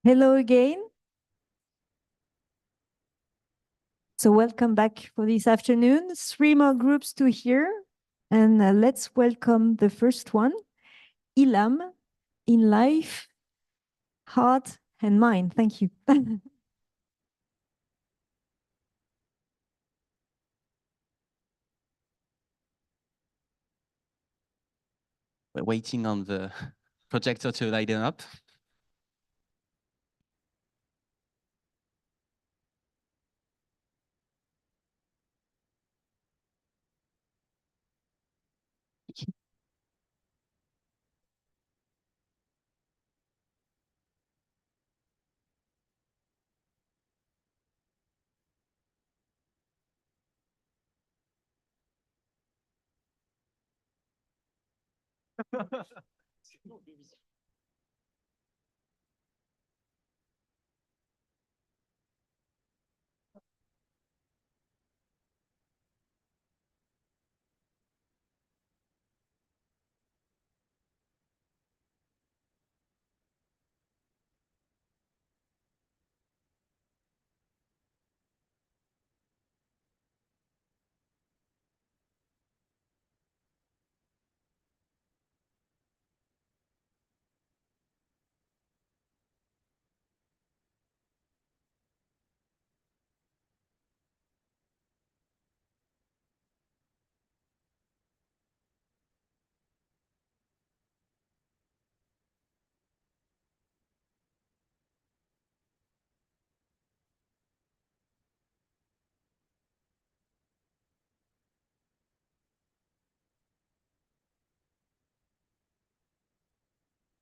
Hello again. So welcome back for this afternoon. 3 more groups to hear. And let's welcome the first one, Ilham, in life, heart, and mind. Thank you. We're waiting on the projector to light it up.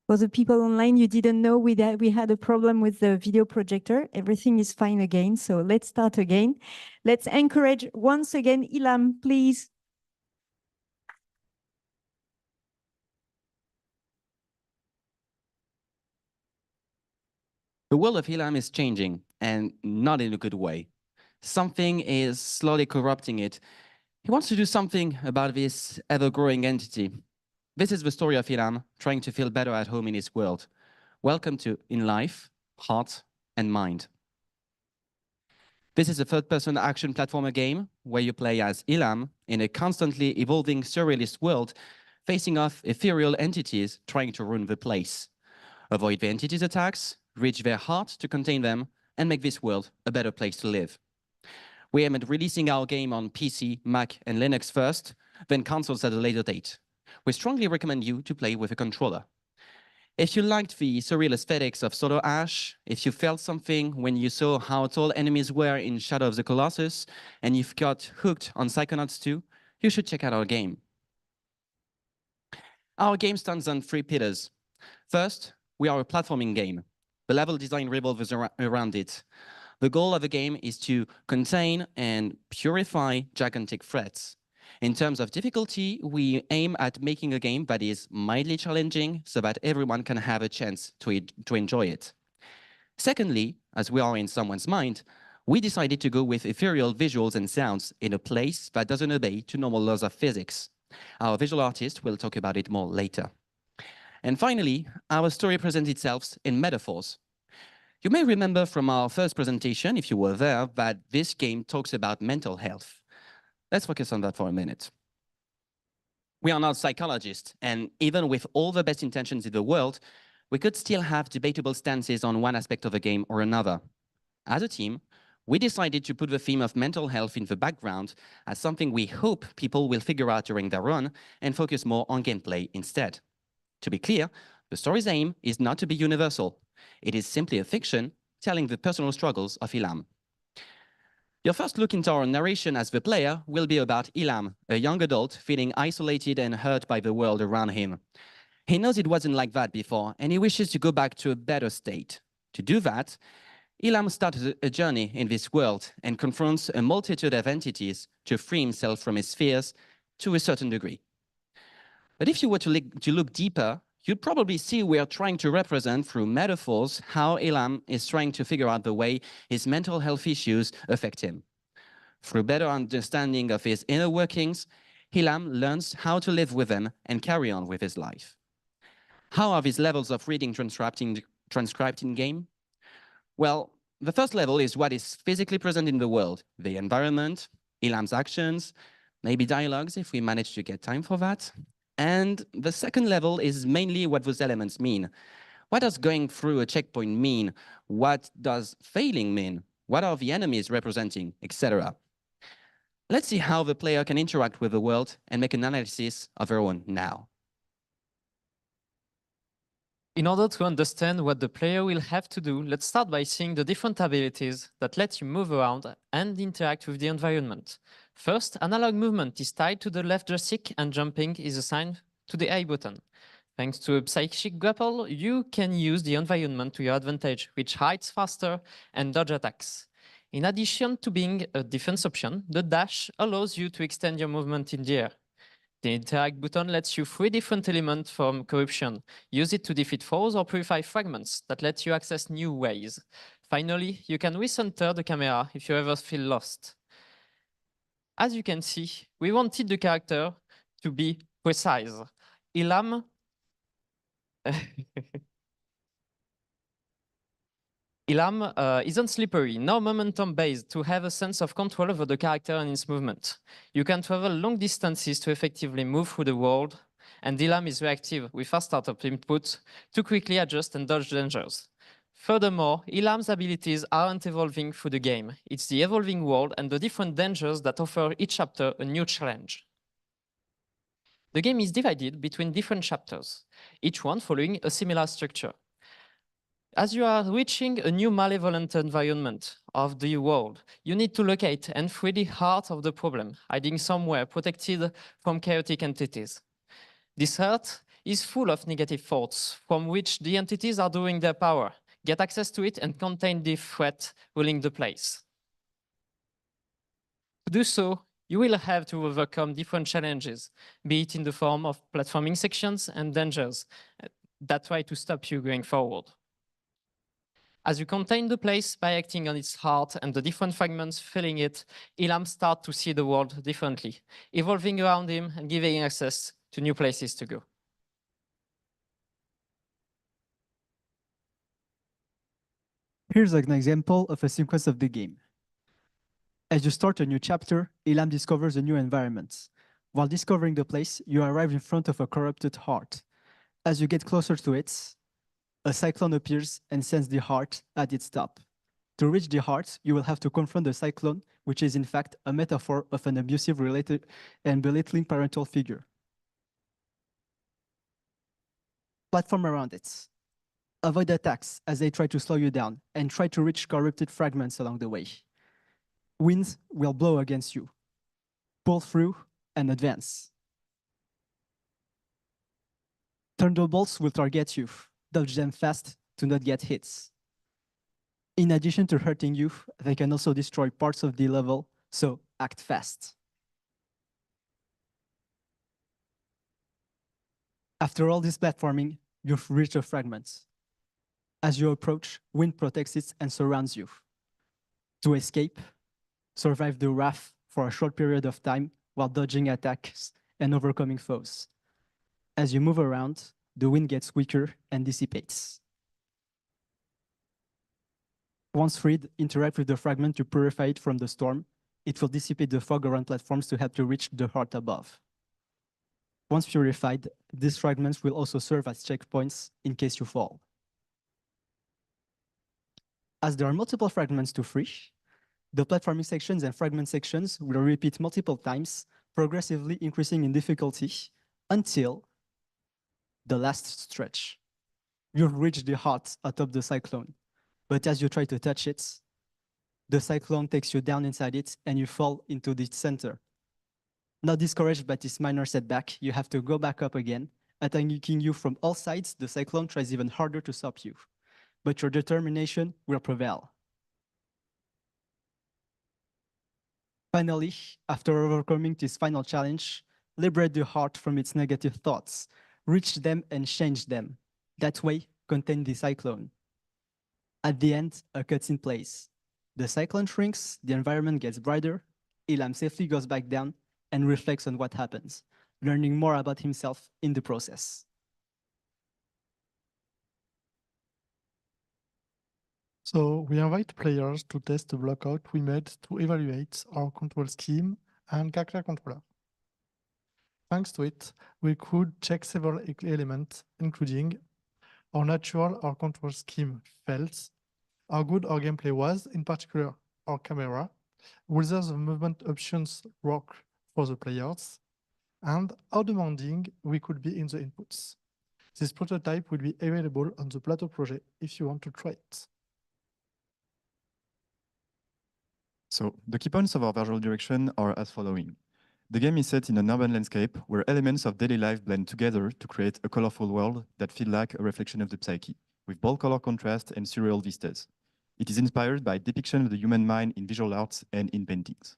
For the people online, you didn't know we had a problem with the video projector. Everything is fine again. So let's start again. Let's encourage once again, Ilham, please. The world of Ilham is changing, and not in a good way. Something is slowly corrupting it. He wants to do something about this ever-growing entity. This is the story of Ilham, trying to feel better at home in his world. Welcome to In Life, Heart, and Mind. This is a third-person action platformer game where you play as Ilham in a constantly evolving surrealist world, facing off ethereal entities trying to ruin the place. Avoid the entities' attacks, reach their heart to contain them, and make this world a better place to live. We aim at releasing our game on PC, Mac, and Linux first, then consoles at a later date. We strongly recommend you to play with a controller. If you liked the surreal aesthetics of Solar Ash, if you felt something when you saw how tall enemies were in Shadow of the Colossus, and you've got hooked on Psychonauts 2, you should check out our game. Our game stands on 3 pillars. First, we are a platforming game. The level design revolves around it. The goal of the game is to contain and purify gigantic threats. In terms of difficulty, we aim at making a game that is mildly challenging so that everyone can have a chance to enjoy it. Secondly, as we are in someone's mind, we decided to go with ethereal visuals and sounds in a place that doesn't obey to normal laws of physics. Our visual artist will talk about it more later. And finally, our story presents itself in metaphors. You may remember from our first presentation, if you were there, that this game talks about mental health. Let's focus on that for a minute. We are not psychologists, and even with all the best intentions in the world, we could still have debatable stances on one aspect of a game or another. As a team, we decided to put the theme of mental health in the background as something we hope people will figure out during their run and focus more on gameplay instead. To be clear, the story's aim is not to be universal. It is simply a fiction telling the personal struggles of Ilham. Your first look into our narration as the player will be about Ilham, a young adult feeling isolated and hurt by the world around him. He knows it wasn't like that before, and he wishes to go back to a better state. To do that, Ilham starts a journey in this world and confronts a multitude of entities to free himself from his fears to a certain degree. But if you were to look deeper, you'd probably see we are trying to represent through metaphors how Ilham is trying to figure out the way his mental health issues affect him. Through better understanding of his inner workings, Ilham learns how to live with them and carry on with his life. How are these levels of reading transcribed in game? Well, the first level is what is physically present in the world, the environment, Ilham's actions, maybe dialogues if we manage to get time for that. And the second level is mainly what those elements mean. What does going through a checkpoint mean? What does failing mean? What are the enemies representing, etc.? Let's see how the player can interact with the world and make an analysis of their own now. In order to understand what the player will have to do, let's start by seeing the different abilities that let you move around and interact with the environment. First, analog movement is tied to the left joystick and jumping is assigned to the A button. Thanks to a psychic grapple, you can use the environment to your advantage, which hides faster and dodge attacks. In addition to being a defense option, the dash allows you to extend your movement in the air. The interact button lets you free different elements from corruption. Use it to defeat foes or purify fragments that let you access new ways. Finally, you can recenter the camera if you ever feel lost. As you can see, we wanted the character to be precise. Ilham Ilham isn't slippery, nor momentum-based to have a sense of control over the character and its movement. You can travel long distances to effectively move through the world, and Ilham is reactive with fast startup input to quickly adjust and dodge dangers. Furthermore, Ilham's abilities aren't evolving through the game. It's the evolving world and the different dangers that offer each chapter a new challenge. The game is divided between different chapters, each one following a similar structure. As you are reaching a new malevolent environment of the world, you need to locate and free the heart of the problem, hiding somewhere protected from chaotic entities. This heart is full of negative thoughts from which the entities are drawing their power. Get access to it and contain the threat ruling the place. To do so, you will have to overcome different challenges, be it in the form of platforming sections and dangers that try to stop you going forward. As you contain the place by acting on its heart and the different fragments filling it, Ilham starts to see the world differently, evolving around him and giving access to new places to go. Here's an example of a sequence of the game. As you start a new chapter, Ilham discovers a new environment. While discovering the place, you arrive in front of a corrupted heart. As you get closer to it, a cyclone appears and sends the heart at its top. To reach the heart, you will have to confront the cyclone, which is in fact a metaphor of an abusive, related, and belittling parental figure. Platform around it. Avoid attacks as they try to slow you down, and try to reach corrupted fragments along the way. Winds will blow against you. Pull through and advance. Thunderbolts will target you. Dodge them fast to not get hits. In addition to hurting you, they can also destroy parts of the level, so act fast. After all this platforming, you've reached a fragment. As you approach, wind protects it and surrounds you. To escape, survive the wrath for a short period of time while dodging attacks and overcoming foes. As you move around, the wind gets weaker and dissipates. Once freed, interact with the fragment to purify it from the storm. It will dissipate the fog around platforms to help you reach the heart above. Once purified, these fragments will also serve as checkpoints in case you fall. As there are multiple fragments to free, the platforming sections and fragment sections will repeat multiple times, progressively increasing in difficulty until the last stretch. You've reached the heart atop the cyclone, but as you try to touch it, the cyclone takes you down inside it and you fall into the center. Not discouraged by this minor setback, you have to go back up again. Attacking you from all sides, the cyclone tries even harder to stop you, but your determination will prevail. Finally, after overcoming this final challenge, liberate the heart from its negative thoughts, reach them and change them. That way, contain the cyclone. At the end, a cutscene plays. The cyclone shrinks, the environment gets brighter, Ilham safely goes back down and reflects on what happens, learning more about himself in the process. So we invite players to test the blockout we made to evaluate our control scheme and character controller. Thanks to it, we could check several elements, including how natural our control scheme felt, how good our gameplay was, in particular our camera, whether the movement options work for the players, and how demanding we could be in the inputs. This prototype will be available on the Plateau project if you want to try it. So the key points of our visual direction are as following. The game is set in an urban landscape where elements of daily life blend together to create a colorful world that feels like a reflection of the psyche, with bold color contrast and surreal vistas. It is inspired by depiction of the human mind in visual arts and in paintings.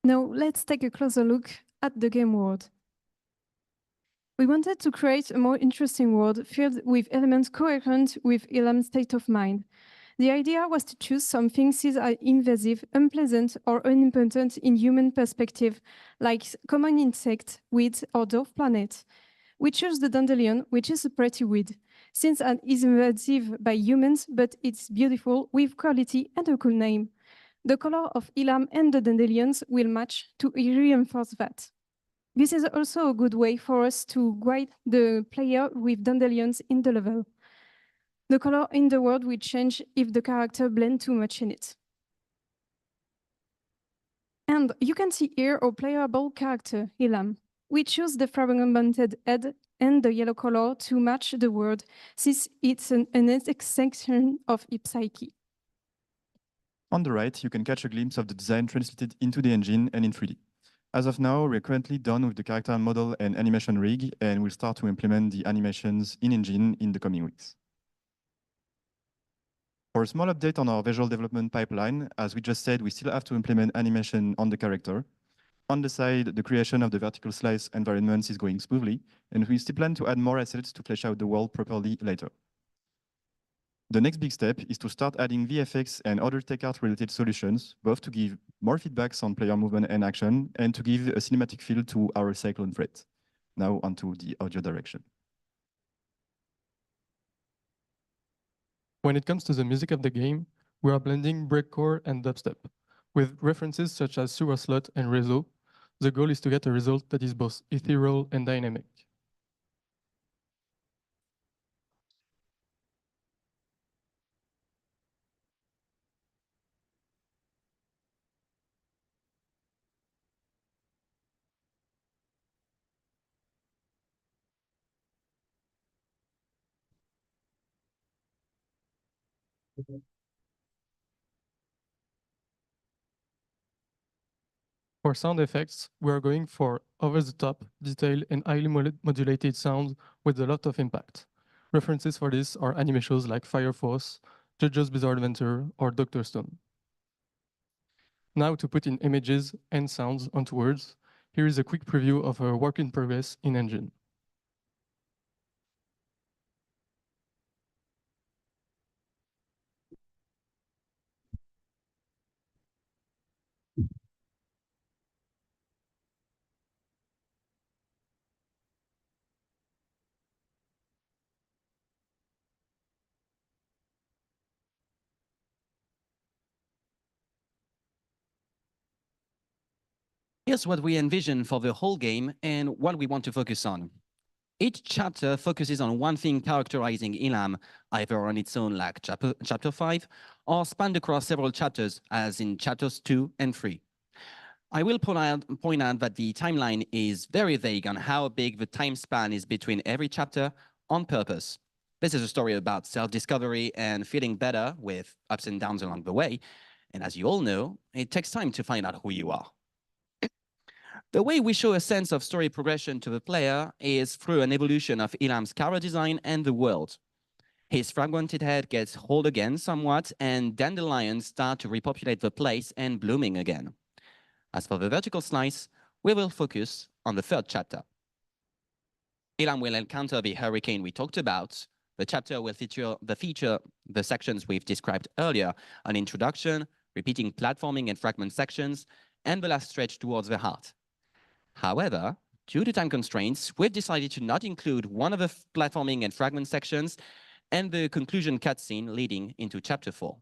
Now let's take a closer look at the game world. We wanted to create a more interesting world filled with elements coherent with Ilham's state of mind. The idea was to choose some things that are invasive, unpleasant, or unimportant in human perspective, like common insect, weeds, or dwarf planet. We chose the dandelion, which is a pretty weed, since it is invasive by humans, but it's beautiful with quality and a cool name. The color of Ilham and the dandelions will match to reinforce that. This is also a good way for us to guide the player with dandelions in the level. The color in the world will change if the character blends too much in it. And you can see here our playable character, Ilham. We choose the fragmented head and the yellow color to match the world, since it's an extension of its psyche. On the right, you can catch a glimpse of the design translated into the engine and in 3D. As of now, we're currently done with the character model and animation rig, and we'll start to implement the animations in engine in the coming weeks. For a small update on our visual development pipeline, as we just said, we still have to implement animation on the character. On the side, the creation of the vertical slice environments is going smoothly, and we still plan to add more assets to flesh out the world properly later. The next big step is to start adding VFX and other tech art related solutions, both to give more feedbacks on player movement and action, and to give a cinematic feel to our cyclone threat. Now onto the audio direction. When it comes to the music of the game, we are blending breakcore and dubstep. With references such as Sewer Slot and Rezo, the goal is to get a result that is both ethereal and dynamic. For sound effects, we are going for over-the-top, detailed, and highly modulated sounds with a lot of impact. References for this are anime shows like Fire Force, JoJo's Bizarre Adventure, or Dr. Stone. Now to put in images and sounds onto words, here is a quick preview of our work in progress in Engine. Here's what we envision for the whole game and what we want to focus on. Each chapter focuses on one thing characterizing Ilham, either on its own like chapter 5, or spanned across several chapters, as in chapters 2 and 3. I will point out that the timeline is very vague on how big the time span is between every chapter on purpose. This is a story about self-discovery and feeling better with ups and downs along the way. And as you all know, it takes time to find out who you are. The way we show a sense of story progression to the player is through an evolution of Ilham's character design and the world. His fragmented head gets whole again somewhat, and dandelions start to repopulate the place and blooming again. As for the vertical slice, we will focus on the third chapter. Ilham will encounter the hurricane we talked about. The chapter will feature the sections we've described earlier, an introduction, repeating platforming and fragment sections, and the last stretch towards the heart. However, Due to time constraints, we've decided to not include one of the platforming and fragment sections and the conclusion cutscene leading into chapter 4.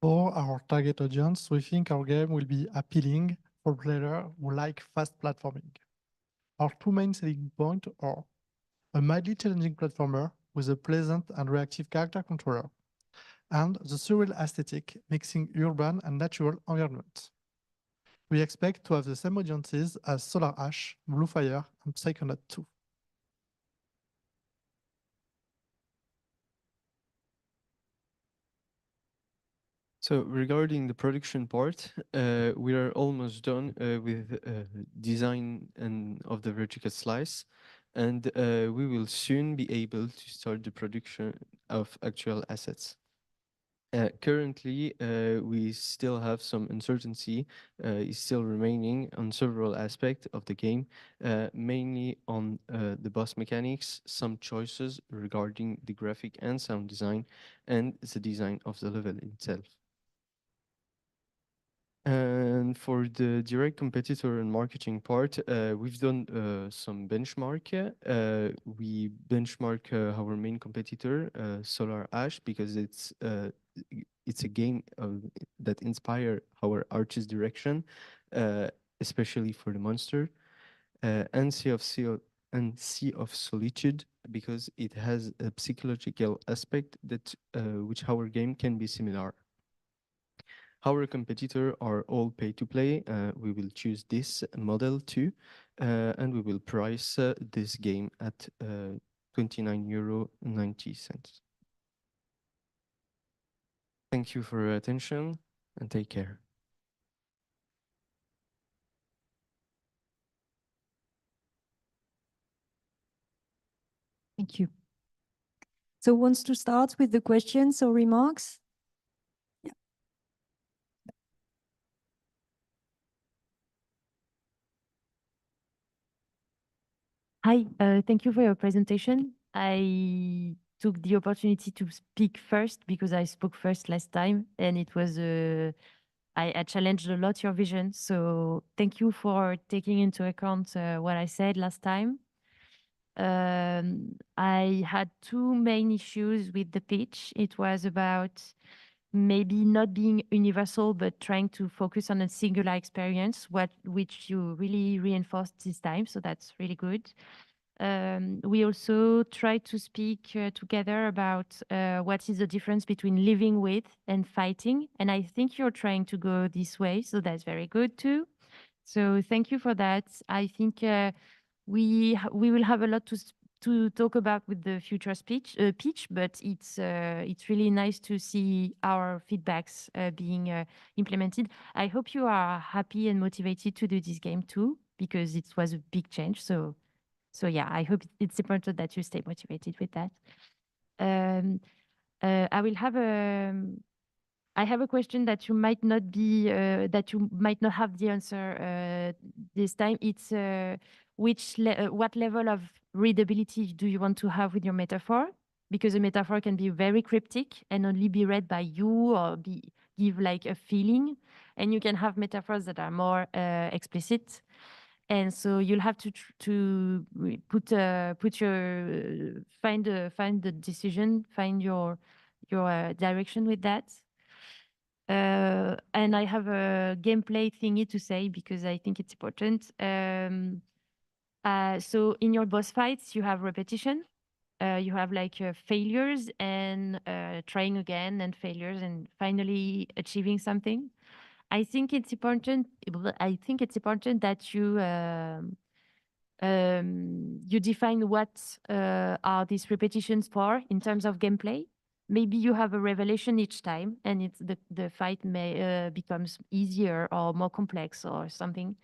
For our target audience, we think our game will be appealing for players who like fast platforming. Our two main selling points are a mildly challenging platformer with a pleasant and reactive character controller, and the surreal aesthetic mixing urban and natural environments. We expect to have the same audiences as Solar Ash, Blue Fire, and Psychonaut 2. So regarding the production part, we are almost done with design and of the vertical slice, and we will soon be able to start the production of actual assets. Currently, we still have some uncertainty is still remaining on several aspects of the game, mainly on the boss mechanics, some choices regarding the graphic and sound design, and the design of the level itself. And for the direct competitor and marketing part, we've done some benchmark. We benchmark our main competitor, Solar Ash, because it's a game that inspire our artist direction, especially for the monster, and Sea of Solitude, because it has a psychological aspect that which our game can be similar. Our competitor are all pay to play. We will choose this model too, and we will price this game at €29.90. Thank you for your attention and take care. Thank you. So who wants to start with the questions or remarks? Hi, thank you for your presentation. I took the opportunity to speak first because I spoke first last time, and it was I challenged a lot your vision. So thank you for taking into account what I said last time. I had two main issues with the pitch. It was about maybe not being universal, but trying to focus on a singular experience, which you really reinforced this time. So that's really good. We also try to speak together about what is the difference between living with and fighting. And I think you're trying to go this way. So that's very good too. So thank you for that. I think we will have a lot to talk about with the future pitch, but it's really nice to see our feedbacks being implemented. I hope you are happy and motivated to do this game too, because it was a big change. So yeah, I hope it's important that you stay motivated with that. I have a question that you might not have the answer this time. It's what level of readability do you want to have with your metaphor? Because a metaphor can be very cryptic and only be read by you or give like a feeling, and you can have metaphors that are more explicit. And so you'll have to find the decision, find your direction with that. And I have a gameplay thingy to say because I think it's important. So in your boss fights, you have repetition. You have like failures and trying again and failures and finally achieving something. I think it's important that you define what are these repetitions for in terms of gameplay. Maybe you have a revelation each time, and it's the fight may becomes easier or more complex or something,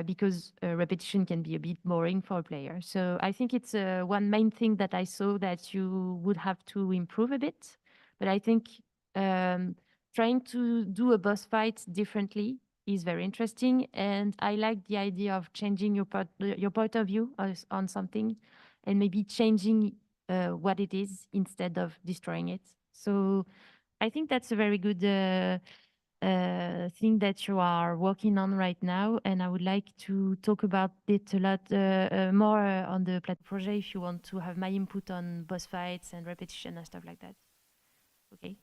because repetition can be a bit boring for a player. So I think it's one main thing that I saw that you would have to improve a bit. But I think trying to do a boss fight differently is very interesting, and I like the idea of changing your point of view on something, and maybe changing what it is instead of destroying it. So I think that's a very good thing that you are working on right now, and I would like to talk about it a lot more on the Plat project if you want to have my input on boss fights and repetition and stuff like that. Okay.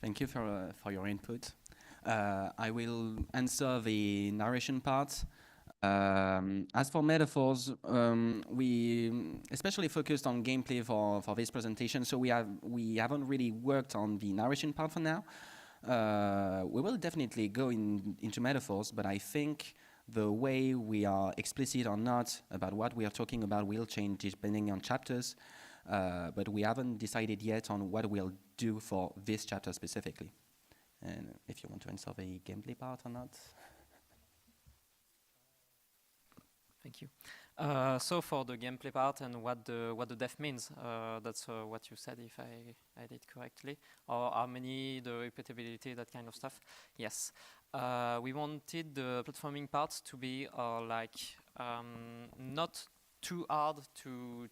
Thank you for your input. I will answer the narration part. As for metaphors, we especially focused on gameplay for this presentation, so we haven't really worked on the narration part for now. We will definitely go into metaphors, but I think the way we are explicit or not about what we are talking about will change depending on chapters, but we haven't decided yet on what we'll do for this chapter specifically. And if you want to answer the gameplay part or not. Thank you. So for the gameplay part and what the def means, that's what you said, if I did correctly, or how many, the repeatability, that kind of stuff. Yes, we wanted the platforming part to be not too hard to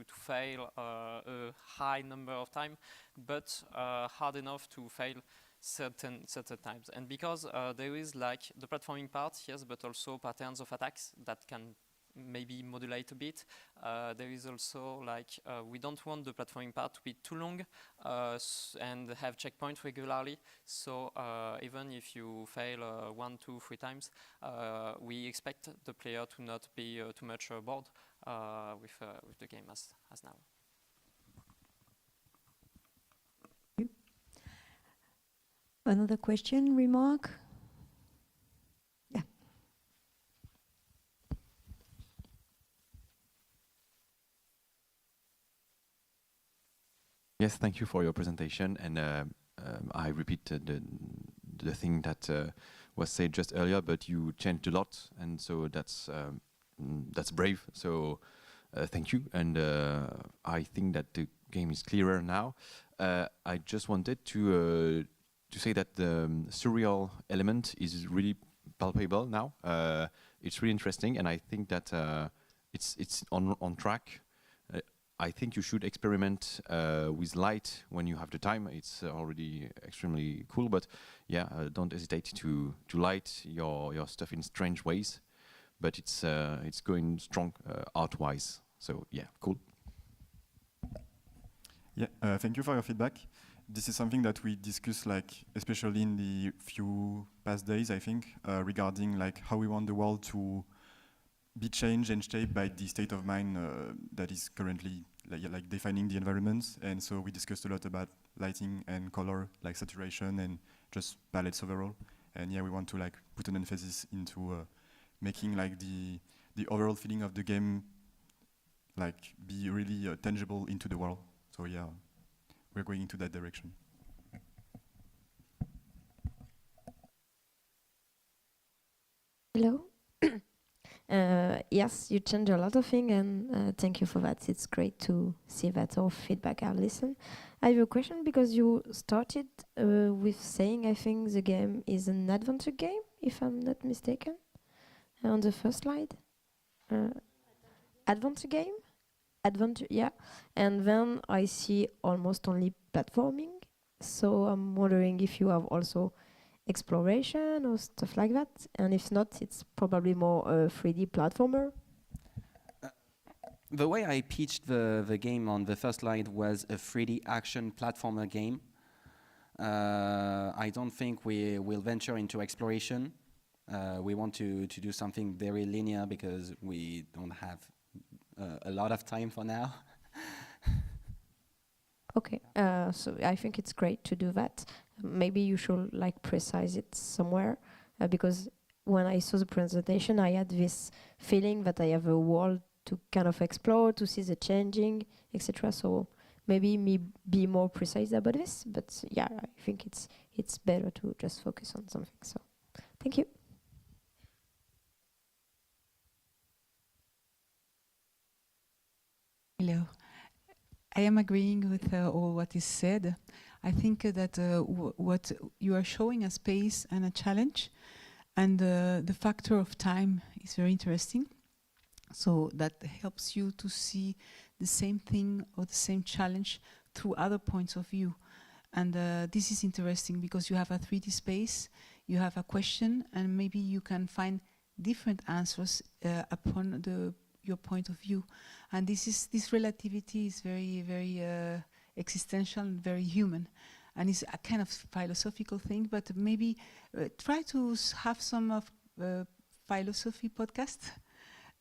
fail a high number of time, but hard enough to fail certain times. And because there is like the platforming part, yes, but also patterns of attacks that can maybe modulate a bit. There is also like we don't want the platforming part to be too long and have checkpoints regularly. So even if you fail 1, 2, 3 times, we expect the player to not be too much bored with the game as now. Another question, remark? Yeah. Yes, thank you for your presentation. And I repeat the thing that was said just earlier, but you changed a lot, and so that's brave. So thank you. And I think that the game is clearer now. I just wanted to say that the surreal element is really palpable now. It's really interesting, and I think that it's on track. I think you should experiment with light when you have the time. It's already extremely cool, but yeah, don't hesitate to light your stuff in strange ways. But it's going strong art-wise. So yeah, cool. Yeah, thank you for your feedback. This is something that we discussed, like especially in the few past days, I think, regarding like how we want the world to be changed and shaped by the state of mind that is currently like defining the environments. And so we discussed a lot about lighting and color, like saturation and just palettes overall. And yeah, we want to like put an emphasis into making like the overall feeling of the game like be really tangible into the world. So yeah, we're going into that direction. Hello. Yes, you changed a lot of things, and thank you for that. It's great to see that our feedback are listened. I have a question because you started with saying, I think the game is an adventure game, if I'm not mistaken, on the first slide. Adventure game? Adventure, yeah. And then I see almost only platforming. So I'm wondering if you have also exploration or stuff like that, and if not, it's probably more a 3D platformer. The way I pitched the game on the first slide was a 3D action platformer game. I don't think we will venture into exploration. We want to do something very linear because we don't have a lot of time for now. Okay, so I think it's great to do that. Maybe you should like precise it somewhere, because when I saw the presentation, I had this feeling that I have a world to kind of explore, to see the changing, etc. So maybe me be more precise about this. But yeah, I think it's better to just focus on something. So thank you. Hello. I am agreeing with all what is said. I think that what you are showing a space and a challenge, and the factor of time is very interesting. So that helps you to see the same thing or the same challenge through other points of view. And this is interesting because you have a 3D space, you have a question, and maybe you can find different answers upon your point of view. And this relativity is very, very existential and very human. And it's a kind of philosophical thing, but maybe try to have some of philosophy podcast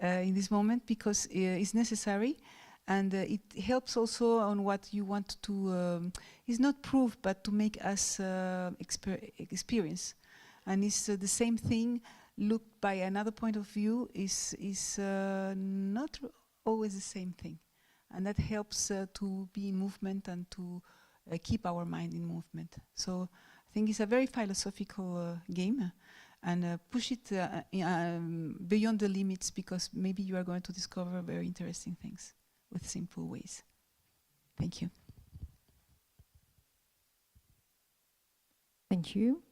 in this moment, because it's necessary. And it helps also on what you want to, is not prove, but to make us experience. And it's the same thing, looked by another point of view, is not always the same thing. And that helps to be in movement and to keep our mind in movement. So I think it's a very philosophical game, and push it beyond the limits, because maybe you are going to discover very interesting things with simple ways. Thank you. Thank you.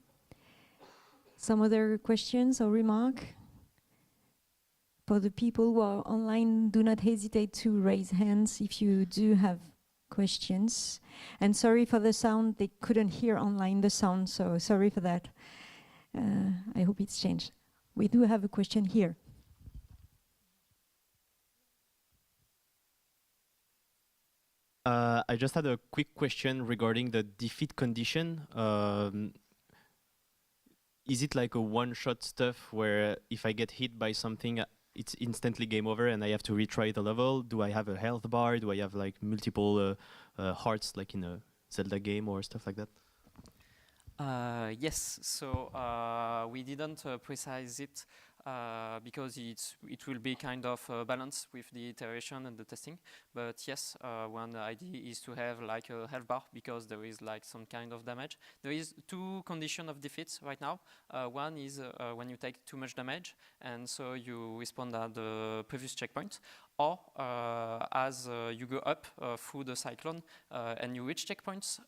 Some other questions or remark? For the people who are online, do not hesitate to raise hands if you do have questions. And sorry for the sound, they couldn't hear online the sound, so sorry for that. I hope it's changed. We do have a question here. I just had a quick question regarding the defeat condition. Is it like a one-shot stuff where if I get hit by something, it's instantly game over and I have to retry the level? Do I have a health bar? Do I have like multiple hearts like in a Zelda game or stuff like that? Yes, so we didn't precise it because it will be kind of balanced with the iteration and the testing. But yes, one idea is to have like a health bar, because there is like some kind of damage. There is two conditions of defeats right now. One is when you take too much damage, and so you respawn at the previous checkpoint. Or as you go up through the cyclone and you reach checkpoints,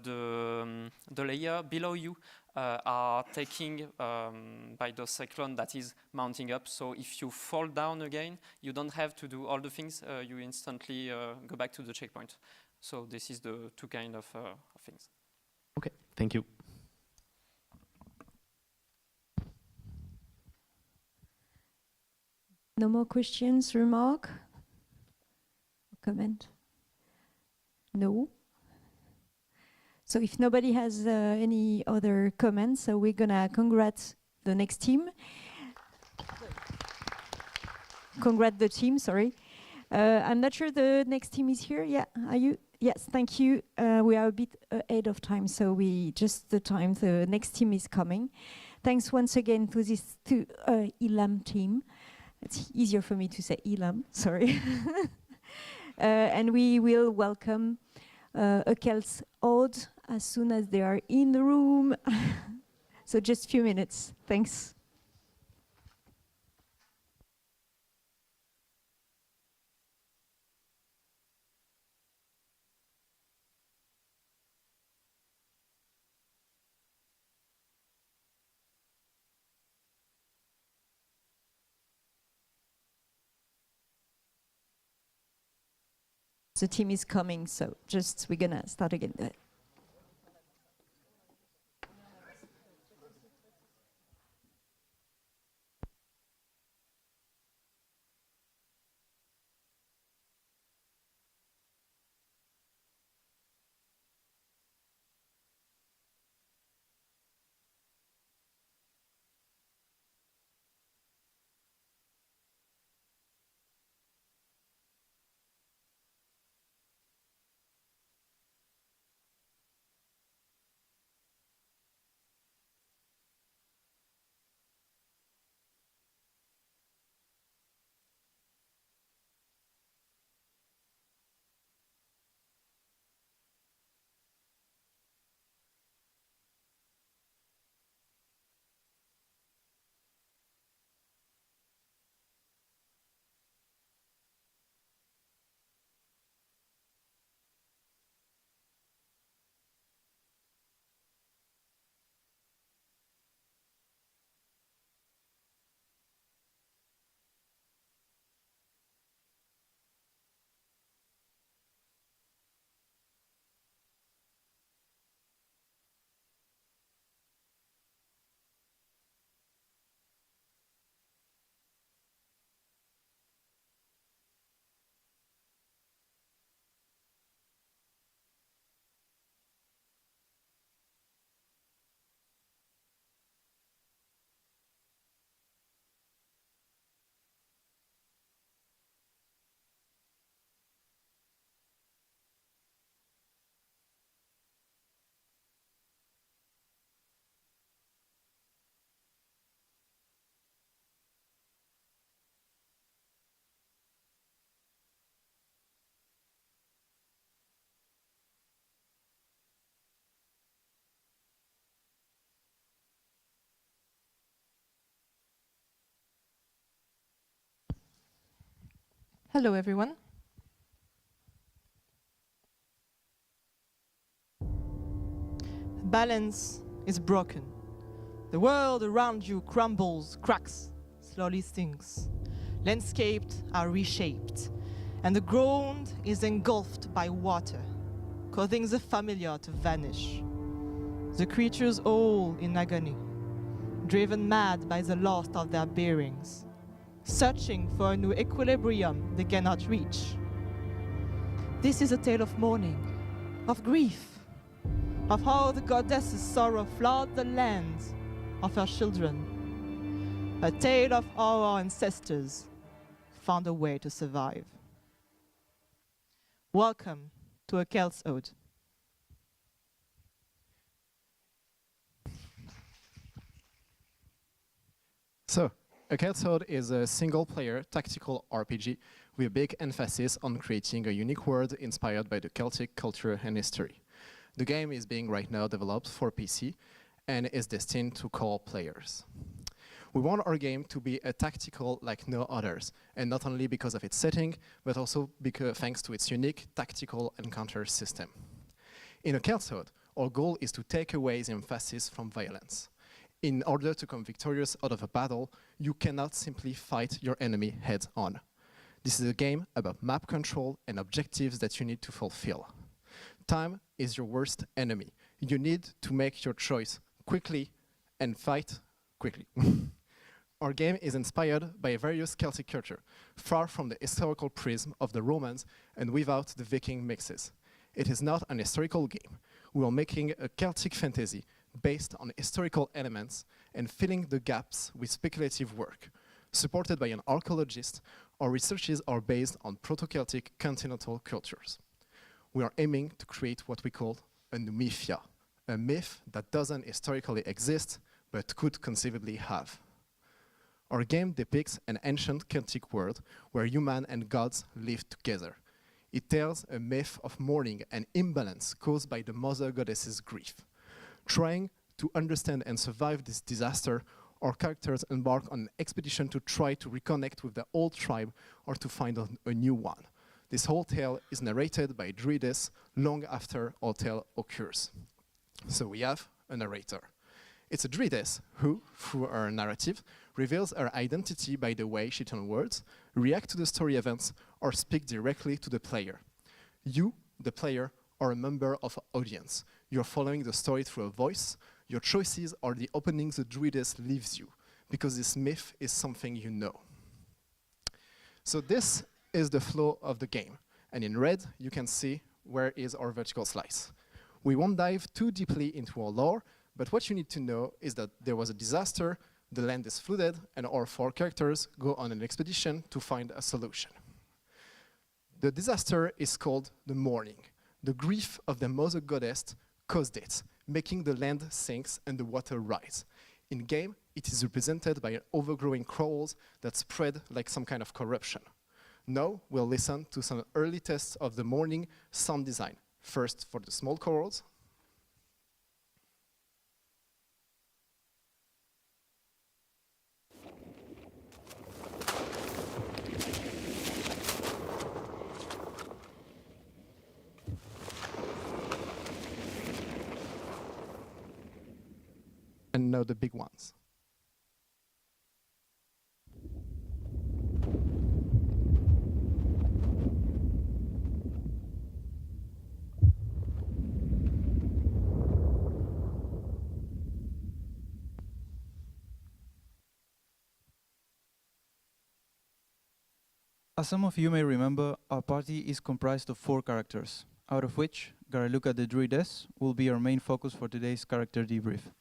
the layer below you are taking by the cyclone that is mounting up. So if you fall down again, you don't have to do all the things. You instantly go back to the checkpoint. So this is the two kind of things. Okay, thank you. No more questions, remark, comment? No. So if nobody has any other comments, so we're gonna congrats the next team. Congrats the team, sorry. I'm not sure the next team is here. Yeah, are you? Yes, thank you. We are a bit ahead of time, so we just the time the next team is coming. Thanks once again to this Elam team. It's easier for me to say Elam, sorry. And we will welcome Akels Ode as soon as they are in the room. So just a few minutes. Thanks. The team is coming, so just we're gonna start again. Hello, everyone. Balance is broken. The world around you crumbles, cracks, slowly sinks. Landscapes are reshaped, and the ground is engulfed by water, causing the familiar to vanish. The creatures all in agony, driven mad by the loss of their bearings, searching for a new equilibrium they cannot reach. This is a tale of mourning, of grief, of how the goddess's sorrow flooded the land of her children. A tale of how our ancestors found a way to survive. Welcome to A Celt's Ode. So, A Celt's Ode is a single-player tactical RPG with a big emphasis on creating a unique world inspired by the Celtic culture and history. The game is being right now developed for PC and is destined to core players. We want our game to be a tactical like no others, and not only because of its setting, but also because thanks to its unique tactical encounter system. In A Celt's Ode, our goal is to take away the emphasis from violence. In order to come victorious out of a battle, you cannot simply fight your enemy head-on. This is a game about map control and objectives that you need to fulfill. Time is your worst enemy. You need to make your choice quickly and fight quickly. Our game is inspired by various Celtic culture, far from the historical prism of the Romans and without the Viking mixes. It is not an historical game. We are making a Celtic fantasy based on historical elements and filling the gaps with speculative work. Supported by an archaeologist, our researches are based on Proto-Celtic continental cultures. We are aiming to create what we call a mythia, a myth that doesn't historically exist, but could conceivably have. Our game depicts an ancient Celtic world where human and gods live together. It tells a myth of mourning and imbalance caused by the mother goddess's grief. Trying to understand and survive this disaster, our characters embark on an expedition to try to reconnect with their old tribe or to find a new one. This whole tale is narrated by Druidess long after our tale occurs. So we have a narrator. It's a Druidess who, through her narrative, reveals her identity by the way she turns words, reacts to the story events, or speaks directly to the player. You, the player, are a member of an audience. You're following the story through a voice. Your choices are the openings the Druidess leaves you, because this myth is something you know. So this is the flow of the game. And in red, you can see where is our vertical slice. We won't dive too deeply into our lore, but what you need to know is that there was a disaster, the land is flooded, and our 4 characters go on an expedition to find a solution. The disaster is called the mourning. The grief of the mother goddess caused it, making the land sinks and the water rise. In game, it is represented by overgrowing corals that spread like some kind of corruption. Now we'll listen to some early tests of the mourning sound design. First for the small corals. And now the big ones. As some of you may remember, our party is comprised of 4 characters, out of which Garaluka the Druidess will be our main focus for today's character debrief.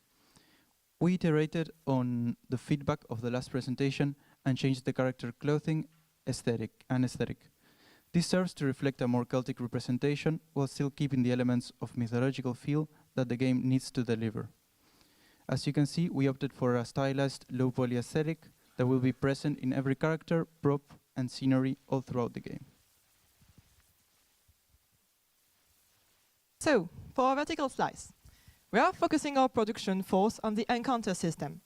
We iterated on the feedback of the last presentation and changed the character clothing aesthetic. This serves to reflect a more Celtic representation while still keeping the elements of mythological feel that the game needs to deliver. As you can see, we opted for a stylized low poly aesthetic that will be present in every character, prop, and scenery all throughout the game. So, for our vertical slice, we are focusing our production force on the encounter system.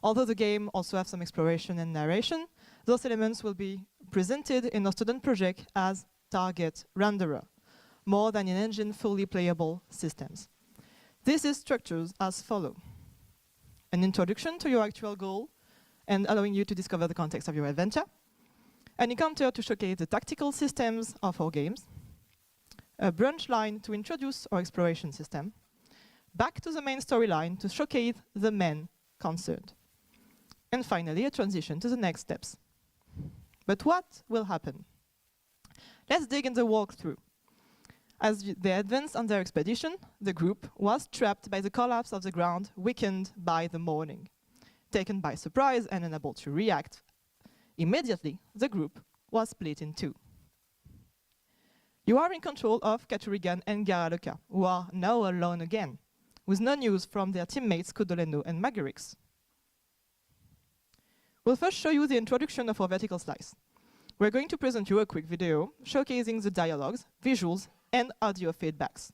Although the game also has some exploration and narration, those elements will be presented in our student project as target renderer, more than in engine fully playable systems. This is structured as follows: an introduction to your actual goal and allowing you to discover the context of your adventure, an encounter to showcase the tactical systems of our games, a branch line to introduce our exploration system, back to the main storyline to showcase the men concerned, and finally a transition to the next steps. But what will happen? Let's dig in the walkthrough. As they advanced on their expedition, the group was trapped by the collapse of the ground, weakened by the morning. Taken by surprise and unable to react immediately, the group was split in two. You are in control of Katurigan and Garaluka, who are now alone again, with no news from their teammates Kudoleno and Magurix. We'll first show you the introduction of our vertical slice. We're going to present you a quick video showcasing the dialogues, visuals, and audio feedbacks.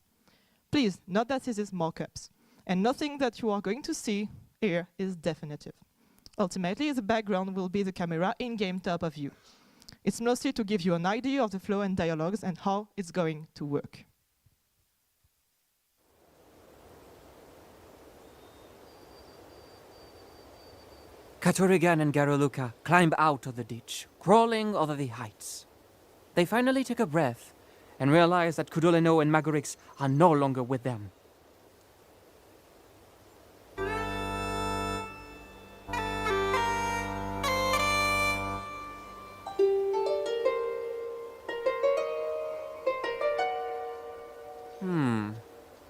Please note that this is mock-ups, and nothing that you are going to see here is definitive. Ultimately, the background will be the camera in-game top of view. It's mostly to give you an idea of the flow and dialogues and how it's going to work. Katurigan and Garaluka climb out of the ditch, crawling over the heights. They finally take a breath and realize that Kudoleno and Magurix are no longer with them.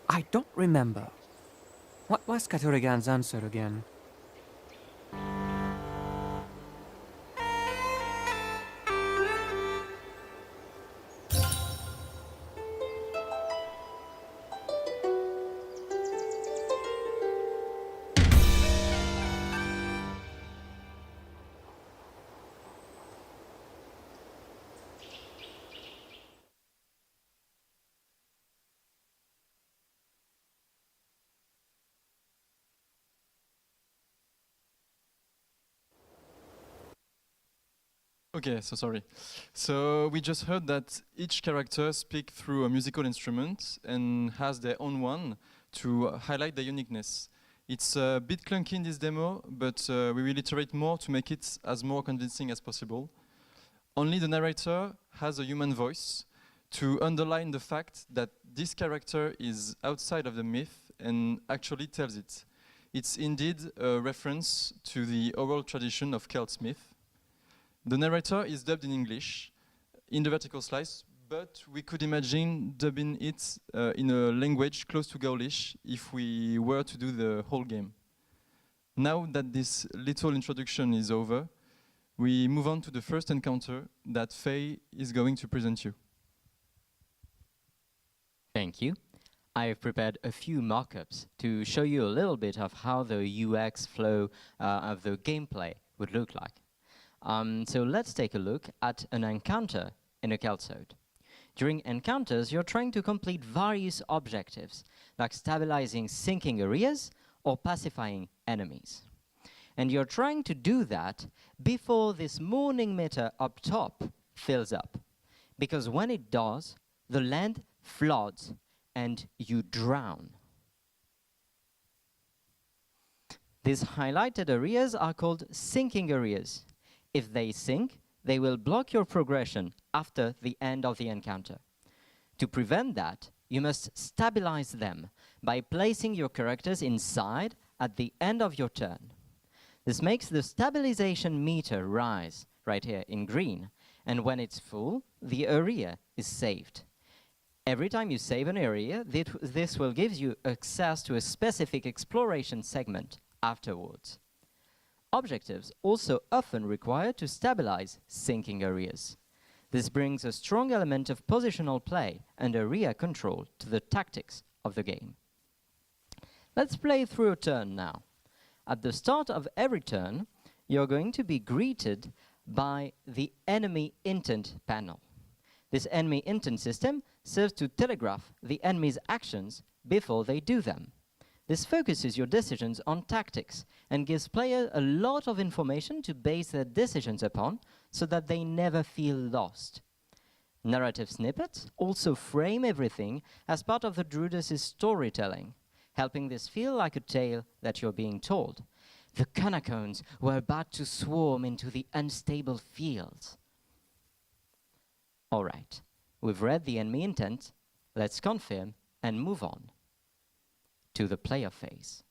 I don't remember. What was Katurigan's answer again? Okay, so sorry. So we just heard that each character speaks through a musical instrument and has their own one to highlight their uniqueness. It's a bit clunky in this demo, but we will iterate more to make it as more convincing as possible. Only the narrator has a human voice to underline the fact that this character is outside of the myth and actually tells it. It's indeed a reference to the oral tradition of Celt myth. The narrator is dubbed in English in the vertical slice, but we could imagine dubbing it in a language close to Gaulish if we were to do the whole game. Now that this little introduction is over, we move on to the first encounter that Faye is going to present you. Thank you. I've prepared a few mock-ups to show you a little bit of how the UX flow of the gameplay would look like. So let's take a look at an encounter in a Keltsode. During encounters, you're trying to complete various objectives, like stabilizing sinking areas or pacifying enemies. And you're trying to do that before this morning meter up top fills up. Because when it does, the land floods and you drown. These highlighted areas are called sinking areas. If they sink, they will block your progression after the end of the encounter. To prevent that, you must stabilize them by placing your characters inside at the end of your turn. This makes the stabilization meter rise right here in green, and when it's full, the area is saved. Every time you save an area, this will give you access to a specific exploration segment afterwards. Objectives also often require to stabilize sinking areas. This brings a strong element of positional play and area control to the tactics of the game. Let's play through a turn now. At the start of every turn, you're going to be greeted by the enemy intent panel. This enemy intent system serves to telegraph the enemy's actions before they do them. This focuses your decisions on tactics and gives players a lot of information to base their decisions upon so that they never feel lost. Narrative snippets also frame everything as part of the Druidess' storytelling, helping this feel like a tale that you're being told. The Canacones were about to swarm into the unstable fields. All right, we've read the enemy intent. Let's confirm and move on to the player phase.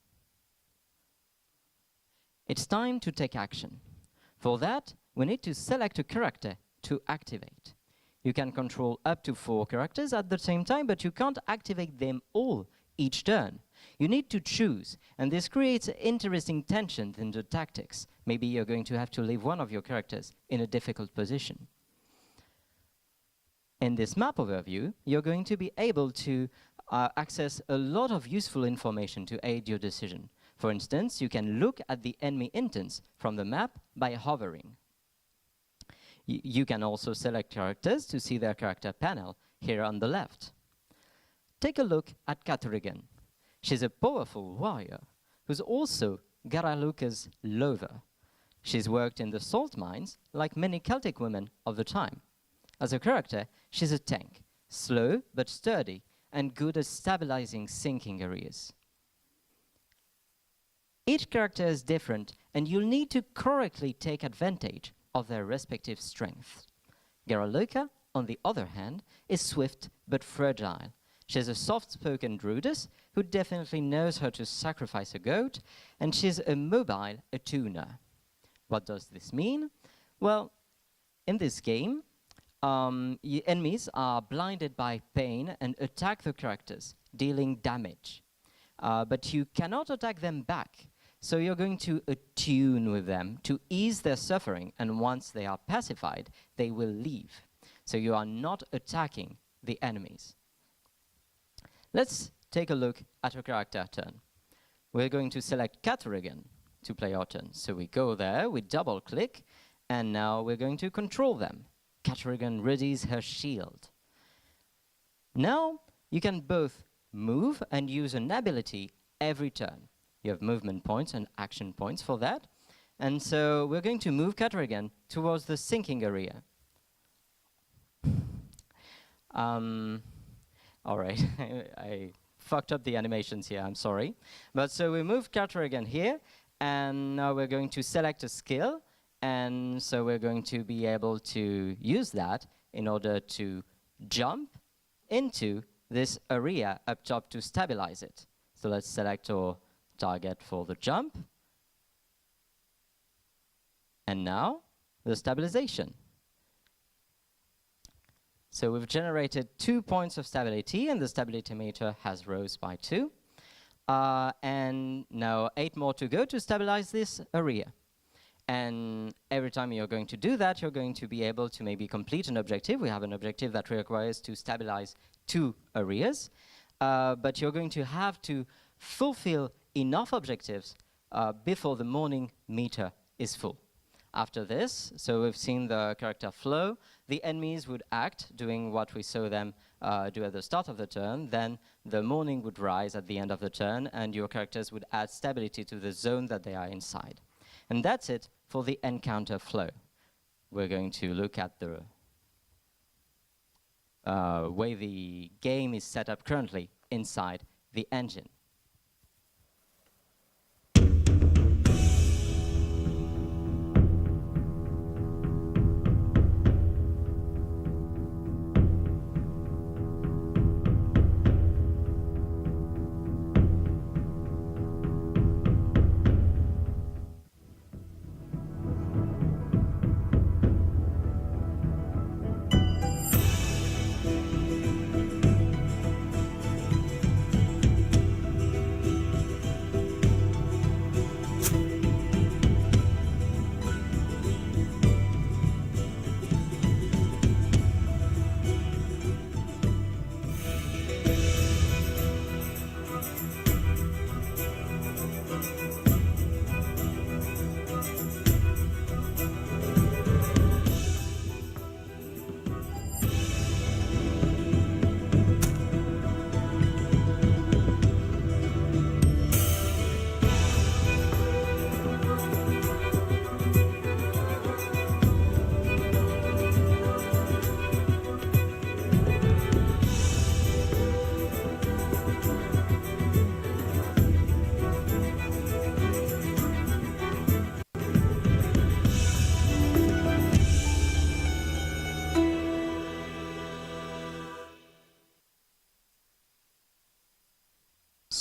It's time to take action. For that, we need to select a character to activate. You can control up to 4 characters at the same time, but you can't activate them all each turn. You need to choose, and this creates interesting tension in the tactics. Maybe you're going to have to leave one of your characters in a difficult position. In this map overview, you're going to be able to access a lot of useful information to aid your decision. For instance, you can look at the enemy intents from the map by hovering. You can also select characters to see their character panel here on the left. Take a look at Caturigan. She's a powerful warrior who's also Garaluca's lover. She's worked in the salt mines like many Celtic women of the time. As a character, she's a tank, slow but sturdy and good at stabilizing sinking areas. Each character is different, and you'll need to correctly take advantage of their respective strengths. Garaluca, on the other hand, is swift but fragile. She's a soft-spoken druidess who definitely knows how to sacrifice a goat, and she's a mobile attuner. What does this mean? Well, in this game, enemies are blinded by pain and attack the characters, dealing damage. But you cannot attack them back. So you're going to attune with them to ease their suffering, and once they are pacified, they will leave. So you are not attacking the enemies. Let's take a look at our character turn. We're going to select Caturigan to play our turn. So we go there, we double click, and now we're going to control them. Caturigan readies her shield. Now you can both move and use an ability every turn. You have movement points and action points for that. And so we're going to move Caturigan towards the sinking area. All right, I fucked up the animations here, I'm sorry. But so we move Caturigan here, and now we're going to select a skill, and so we're going to be able to use that in order to jump into this area up top to stabilize it. So let's select our target for the jump. And now the stabilization. So we've generated 2 points of stability, and the stability meter has rose by 2. And now 8 more to go to stabilize this area. And every time you're going to do that, you're going to be able to maybe complete an objective. We have an objective that requires to stabilize 2 areas. But you're going to have to fulfill enough objectives before the morning meter is full. After this, so we've seen the character flow, the enemies would act, doing what we saw them do at the start of the turn, then the morning would rise at the end of the turn, and your characters would add stability to the zone that they are inside. And that's it for the encounter flow. We're going to look at the way the game is set up currently inside the engine.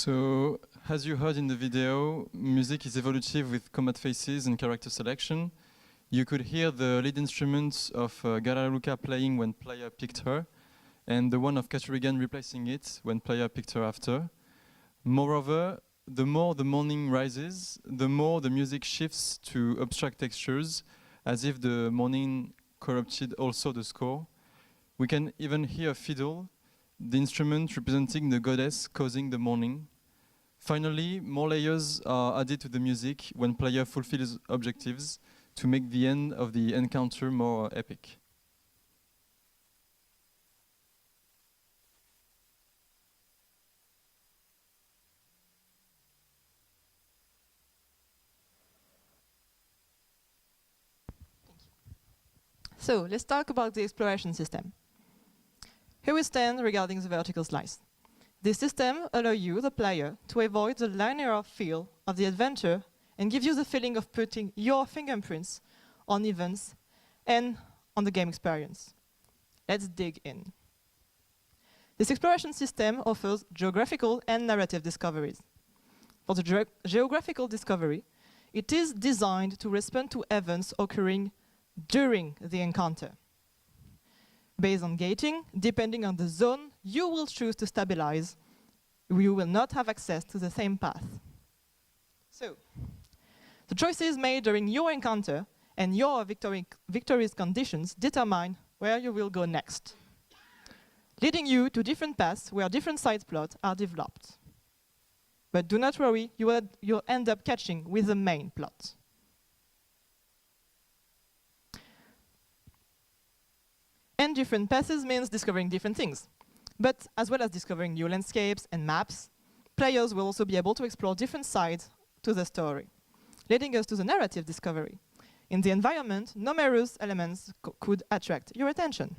So, as you heard in the video, music is evolutive with combat faces and character selection. You could hear the lead instruments of Garaluka playing when player picked her, and the one of Katurigan replacing it when player picked her after. Moreover, the more the morning rises, the more the music shifts to abstract textures, as if the morning corrupted also the score. We can even hear a fiddle, the instrument representing the goddess causing the morning. Finally, more layers are added to the music when player fulfills objectives to make the end of the encounter more epic. So let's talk about the exploration system. Here we stand regarding the vertical slice. This system allows you, the player, to avoid the linear feel of the adventure and give you the feeling of putting your fingerprints on events and on the game experience. Let's dig in. This exploration system offers geographical and narrative discoveries. For the geographical discovery, it is designed to respond to events occurring during the encounter. Based on gating, depending on the zone you will choose to stabilize, you will not have access to the same path. So, the choices made during your encounter and your victory's conditions determine where you will go next, leading you to different paths where different side plots are developed. But do not worry, you'll end up catching with the main plot. And different passes means discovering different things. But as well as discovering new landscapes and maps, players will also be able to explore different sides to the story, leading us to the narrative discovery. In the environment, numerous elements could attract your attention.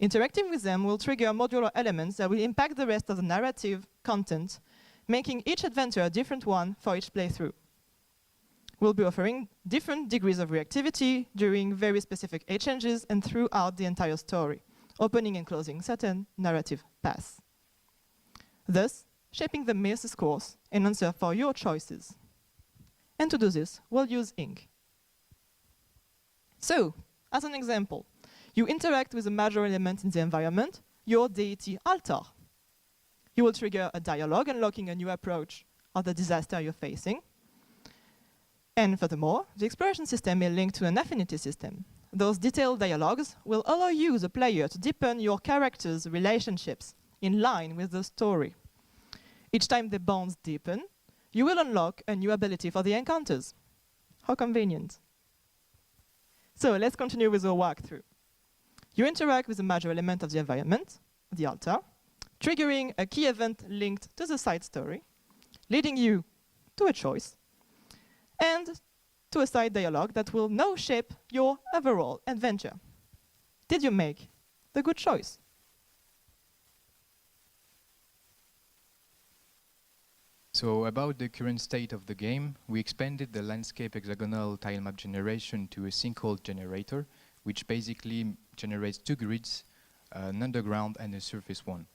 Interacting with them will trigger modular elements that will impact the rest of the narrative content, making each adventure a different one for each playthrough. We'll be offering different degrees of reactivity during very specific exchanges and throughout the entire story, opening and closing certain narrative paths, thus shaping the Mace's course and answer for your choices. And to do this, we'll use ink. So, as an example, you interact with a major element in the environment, your deity altar. You will trigger a dialogue unlocking a new approach of the disaster you're facing. And furthermore, the exploration system is linked to an affinity system. Those detailed dialogues will allow you, the player, to deepen your characters' relationships in line with the story. Each time the bonds deepen, you will unlock a new ability for the encounters. How convenient. So let's continue with our walkthrough. You interact with a major element of the environment, the altar, triggering a key event linked to the side story, leading you to a choice, and to a side dialogue that will now shape your overall adventure. Did you make the good choice? So about the current state of the game, we expanded the landscape hexagonal tile map generation to a sinkhole generator, which basically generates two grids, an underground and a surface one.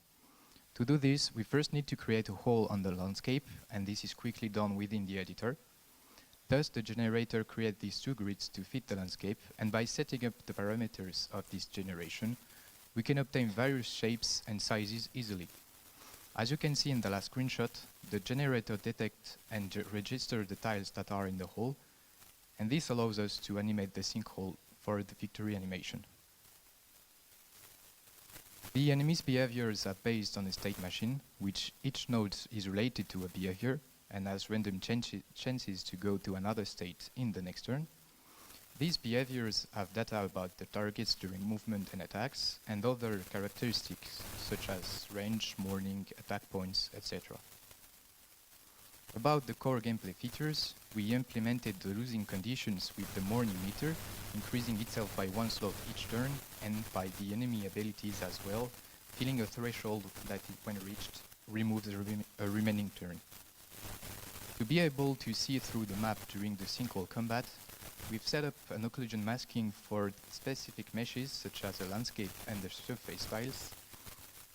To do this, we first need to create a hole on the landscape, and this is quickly done within the editor. Thus, the generator creates these two grids to fit the landscape, and by setting up the parameters of this generation, we can obtain various shapes and sizes easily. As you can see in the last screenshot, the generator detects and registers the tiles that are in the hole, and this allows us to animate the sinkhole for the victory animation. The enemy's behaviors are based on a state machine, which each node is related to a behavior, and has random chances to go to another state in the next turn. These behaviors have data about the targets during movement and attacks, and other characteristics such as range, morning, attack points, etc. About the core gameplay features, we implemented the losing conditions with the morning meter, increasing itself by one slot each turn, and by the enemy abilities as well, filling a threshold that, when reached, removes a remaining turn. To be able to see through the map during the sinkhole combat, we've set up an occlusion masking for specific meshes such as the landscape and the surface tiles.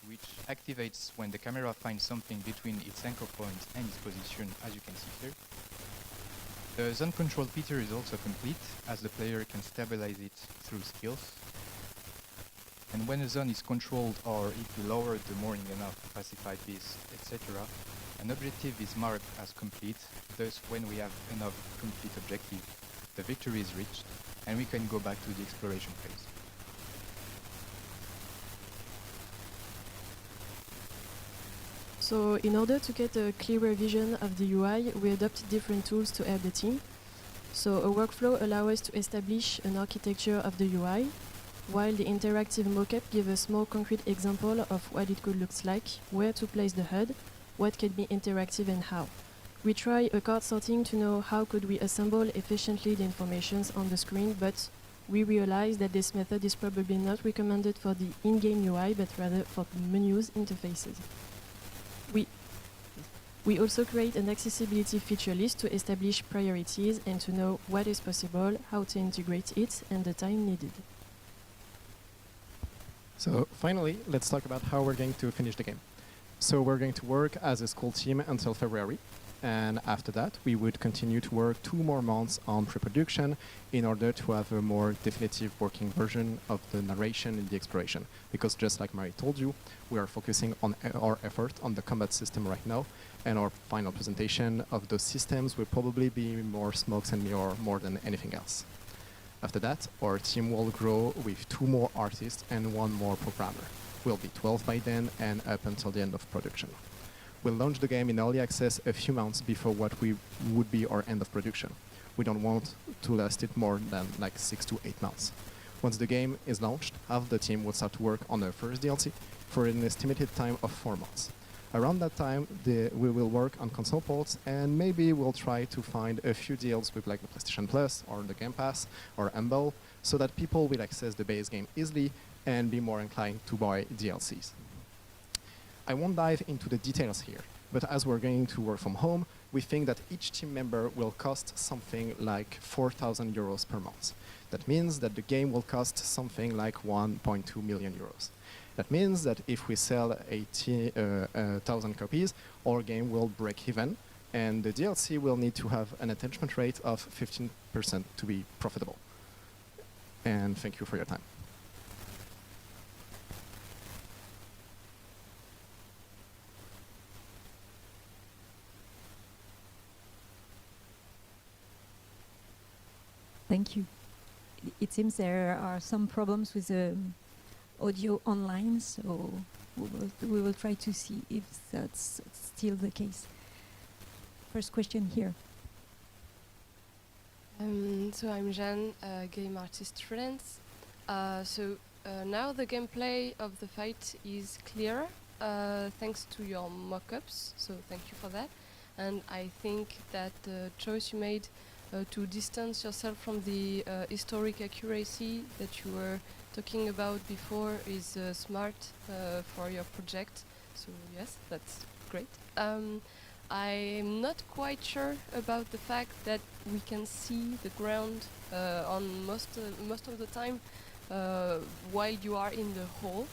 which activates when the camera finds something between its anchor point and its position, as you can see here. The zone control feature is also complete, as the player can stabilize it through skills. And when a zone is controlled, or if we lower the mooring enough, pacify this, etc., an objective is marked as complete. Thus, when we have enough complete objective, the victory is reached, and we can go back to the exploration phase. So in order to get a clearer vision of the UI, we adopt different tools to help the team. So a workflow allows us to establish an architecture of the UI, while the interactive mockup gives a small concrete example of what it could look like, where to place the HUD, what could be interactive and how. We try a card sorting to know how could we assemble efficiently the information on the screen, but we realize that this method is probably not recommended for the in-game UI, but rather for the menus interfaces. We also create an accessibility feature list to establish priorities and to know what is possible, how to integrate it, and the time needed. So finally, let's talk about how we're going to finish the game. So we're going to work as a school team until February. And after that, we would continue to work 2 more months on pre-production in order to have a more definitive working version of the narration and the exploration. Because just like Mary told you, we are focusing on our effort on the combat system right now, and our final presentation of those systems will probably be more smokes and mirror more than anything else. After that, our team will grow with 2 more artists and 1 more programmer. We'll be 12 by then and up until the end of production. We'll launch the game in early access a few months before what would be our end of production. We don't want to last it more than like 6 to 8 months. Once the game is launched, half the team will start to work on the first DLC for an estimated time of 4 months. Around that time, we will work on console ports, and maybe we'll try to find a few deals with like the PlayStation Plus or the Game Pass or Humble, so that people will access the base game easily and be more inclined to buy DLCs. I won't dive into the details here, but as we're going to work from home, we think that each team member will cost something like 4,000 euros per month. That means that the game will cost something like 1.2 million euros. That means that if we sell 1,000 copies, our game will break even, and the DLC will need to have an attachment rate of 15% to be profitable. And thank you for your time. Thank you. It seems there are some problems with the audio online, so we will try to see if that's still the case. First question here. So I'm Jeanne, game artist freelance. Now the gameplay of the fight is clearer thanks to your mock-ups, so thank you for that. And I think that the choice you made to distance yourself from the historic accuracy that you were talking about before is smart for your project. So yes, that's great. I'm not quite sure about the fact that we can see the ground on most of the time while you are in the hole.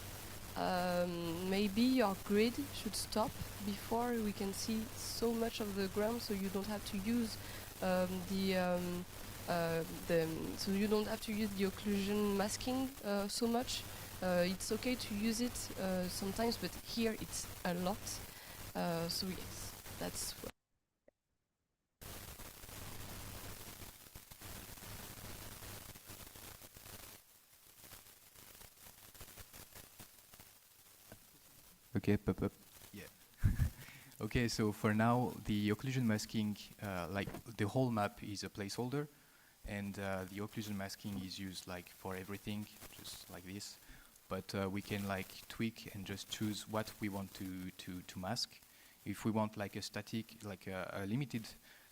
Maybe your grid should stop before we can see so much of the ground, so you don't have to use so you don't have to use the occlusion masking so much. It's okay to use it sometimes, but here it's a lot. So yes, that's what. Okay, pop-up. Yeah. Okay, so for now, the occlusion masking, like the whole map is a placeholder, and the occlusion masking is used like for everything, just like this. But we can like tweak and just choose what we want to mask. If we want like a static, like a limited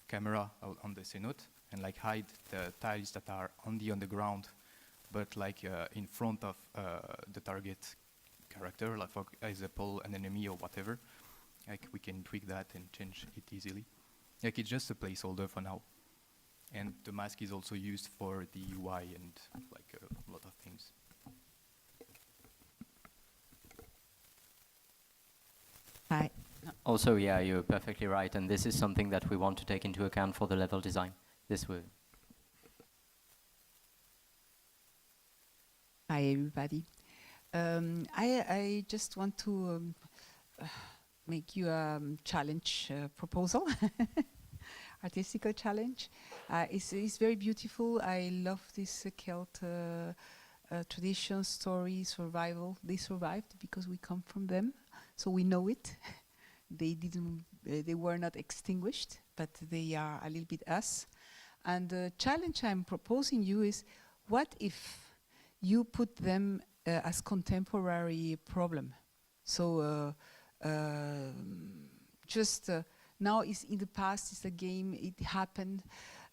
camera on the cenote, and like hide the tiles that are only on the ground, but like in front of the target character, like for example an enemy or whatever, like we can tweak that and change it easily. Like it's just a placeholder for now. And the mask is also used for the UI and like a lot of things. Also, yeah, you're perfectly right, and this is something that we want to take into account for the level design. This will. Hi, everybody. I just want to make you a challenge proposal, artistical challenge. It's very beautiful. I love this Celt tradition, story, survival. They survived because we come from them, so we know it. They didn't. They were not extinguished, but they are a little bit us. And the challenge I'm proposing you is, what if you put them as contemporary problem? So just now is in the past, it's a game, it happened,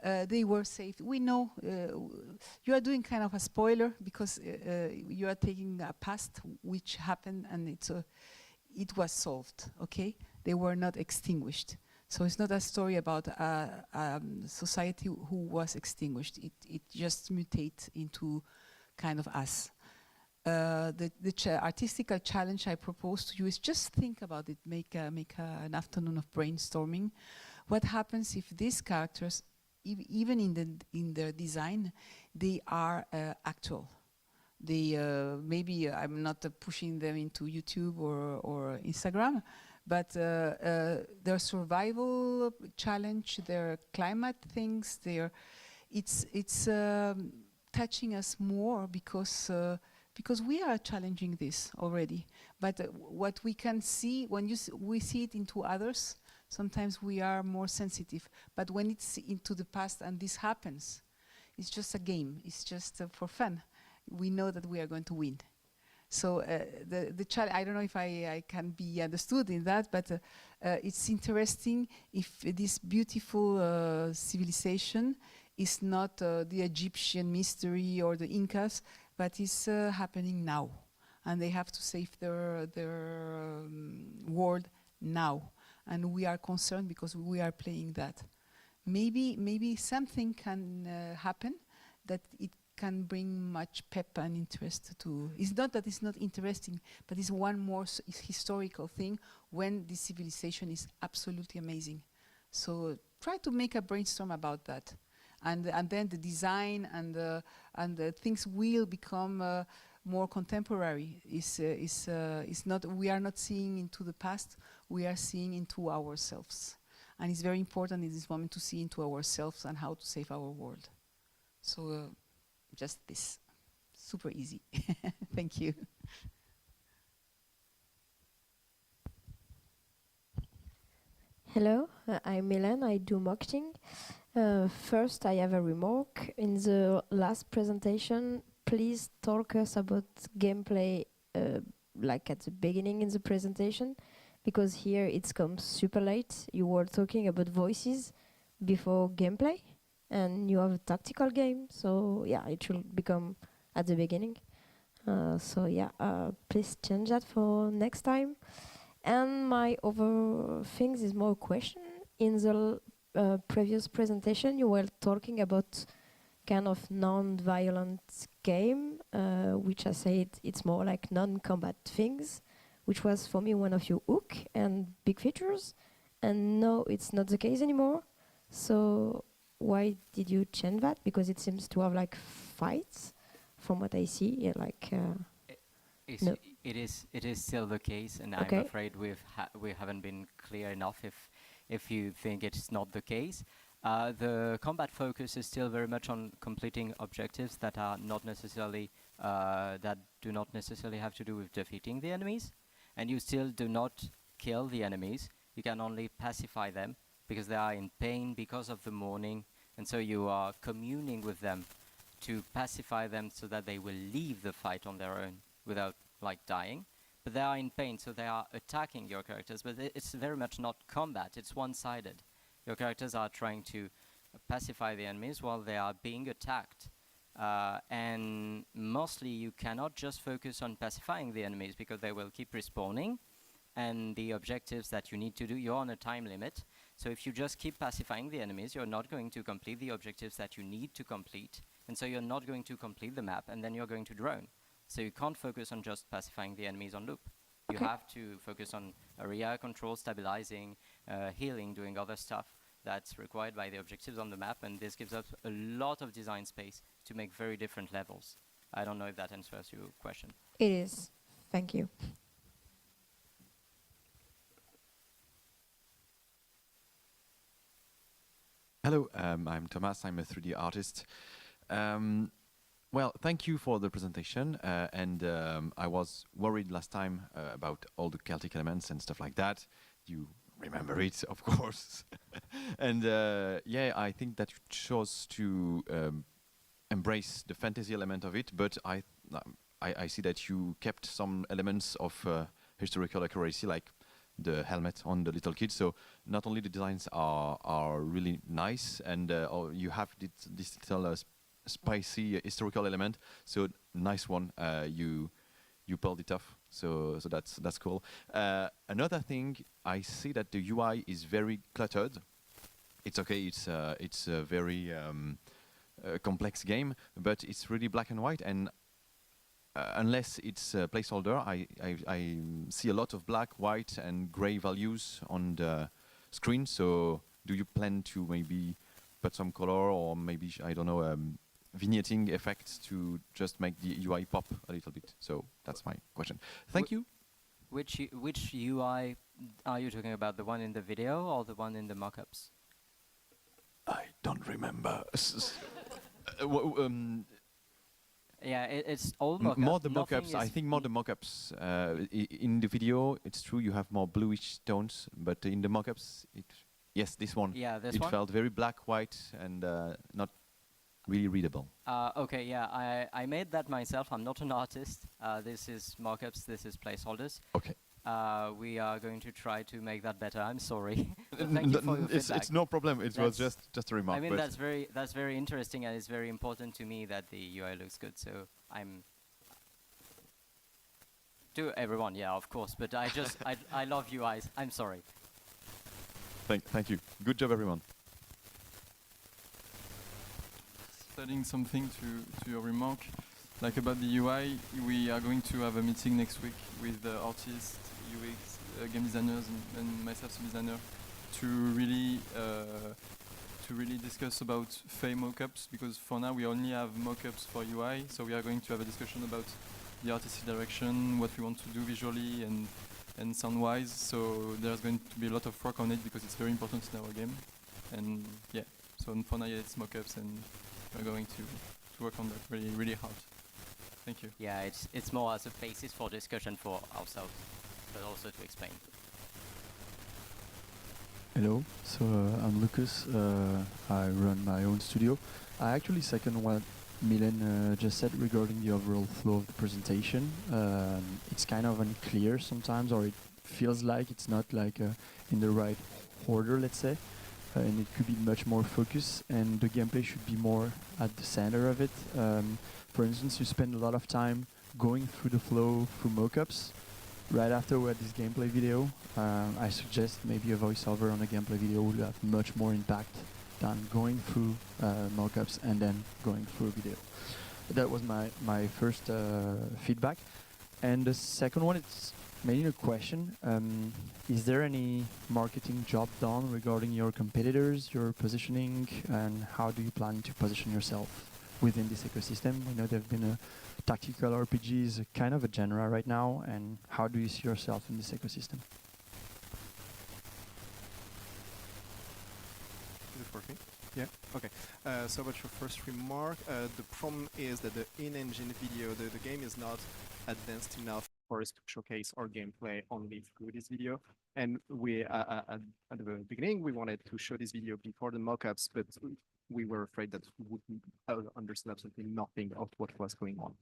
they were saved. We know you are doing kind of a spoiler because you are taking a past which happened and it was solved, okay? They were not extinguished. So it's not a story about a society who was extinguished. It just mutates into kind of us. The artistical challenge I propose to you is just think about it, make an afternoon of brainstorming. What happens if these characters, even in their design, they are actual? They maybe I'm not pushing them into YouTube or Instagram, but their survival challenge, their climate things, it's touching us more because we are challenging this already. But what we can see when we see it into others, sometimes we are more sensitive. But when it's into the past and this happens, it's just a game. It's just for fun. We know that we are going to win. So the challenge, I don't know if I can be understood in that, but it's interesting if this beautiful civilization is not the Egyptian mystery or the Incas, but is happening now. And they have to save their world now. And we are concerned because we are playing that. Maybe something can happen that it can bring much pep and interest to. It's not that it's not interesting, but it's one more historical thing when this civilization is absolutely amazing. So try to make a brainstorm about that. And then the design and the things will become more contemporary. Is not, we are not seeing into the past, we are seeing into ourselves. And it's very important in this moment to see into ourselves and how to save our world. So just this, super easy. Thank you. Hello, I'm Milan, I do marketing. First, I have a remark. In the last presentation, please talk us about gameplay like at the beginning in the presentation, because here it's come super late. You were talking about voices before gameplay, and you have a tactical game, so yeah, it should become at the beginning. So yeah, please change that for next time. And my other things is more a question. In the previous presentation, you were talking about kind of non-violent game, which I said it's more like non-combat things, which was for me one of your hook and big features. And no, it's not the case anymore. So why did you change that? Because it seems to have like fights, from what I see. Yeah, like. No. It is still the case, and Okay. I'm afraid we haven't been clear enough if you think it's not the case. The combat focus is still very much on completing objectives that are not necessarily that do not necessarily have to do with defeating the enemies, and you still do not kill the enemies. You can only pacify them because they are in pain because of the mourning, and so you are communing with them to pacify them so that they will leave the fight on their own without like dying. But they are in pain, so they are attacking your characters, but it's very much not combat, it's one-sided. Your characters are trying to pacify the enemies while they are being attacked. And mostly you cannot just focus on pacifying the enemies because they will keep respawning, and the objectives that you need to do, you're on a time limit. So if you just keep pacifying the enemies, you're not going to complete the objectives that you need to complete, and so you're not going to complete the map, and then you're going to drone. So you can't focus on just pacifying the enemies on loop. You Okay. have to focus on area control, stabilizing, healing, doing other stuff that's required by the objectives on the map, and this gives us a lot of design space to make very different levels. I don't know if that answers your question. It is. Thank you. Hello, I'm Thomas. I'm a 3D artist. Well, thank you for the presentation. And I was worried last time about all the Celtic elements and stuff like that. You remember it, of course. And yeah, I think that you chose to embrace the fantasy element of it, but I see that you kept some elements of historical accuracy, like the helmet on the little kid. So not only the designs are really nice, and you have this little spicy historical element. So nice one. You pulled it off. So that's cool. Another thing, I see that the UI is very cluttered. It's okay. It's a very complex game, but it's really black and white, and unless it's a placeholder, I see a lot of black, white, and gray values on the screen. So do you plan to maybe put some color, or maybe, I don't know, vignetting effects to just make the UI pop a little bit? So that's my question. Thank you. Which UI are you talking about? The one in the video or the one in the mockups? I don't remember. Yeah, it's all mockups. More the mockups. I think more the mockups. In the video, it's true you have more bluish tones, but in the mockups, yes, this one. Yeah, this it one. It felt very black, white, and not really readable. Okay, yeah, I made that myself. I'm not an artist. This is mockups. This is placeholders. Okay. We are going to try to make that better. I'm sorry. Thank you for your feedback. It's no problem. It was just a remark. I mean, that's very interesting, and it's very important to me that the UI looks good. So I'm to everyone, yeah, of course. But I love UIs. I'm sorry. Thank you. Good job, everyone. Adding something to your remark, like about the UI, we are going to have a meeting next week with the artists, UX, game designers, and myself, some designer, to really discuss about Fey mockups, because for now we only have mockups for UI. So we are going to have a discussion about the artistic direction, what we want to do visually and sound-wise. So there's going to be a lot of work on it because it's very important in our game. And yeah, so for now it's mockups, and we're going to work on that really hard. Thank you. Yeah, it's more as a basis for discussion for ourselves, but also to explain. Hello, so I'm Lucas. I run my own studio. I actually second what Milen just said regarding the overall flow of the presentation. It's kind of unclear sometimes, or it feels like it's not like in the right order, let's say. And it could be much more focused, and the gameplay should be more at the center of it. For instance, you spend a lot of time going through the flow through mockups. Right after we had this gameplay video, I suggest maybe a voiceover on a gameplay video would have much more impact than going through mockups and then going through a video. That was my first feedback. And the second one, it's mainly a question. Is there any marketing job done regarding your competitors, your positioning, and how do you plan to position yourself within this ecosystem? I know there have been tactical RPGs, kind of a genre right now, and how do you see yourself in this ecosystem? Is it working? Yeah, okay. So about your first remark, the problem is that the in-engine video, the game is not advanced enough for us to showcase our gameplay only through this video. And we, at the beginning, we wanted to show this video before the mockups, but we were afraid that we would understand absolutely nothing of what was going on.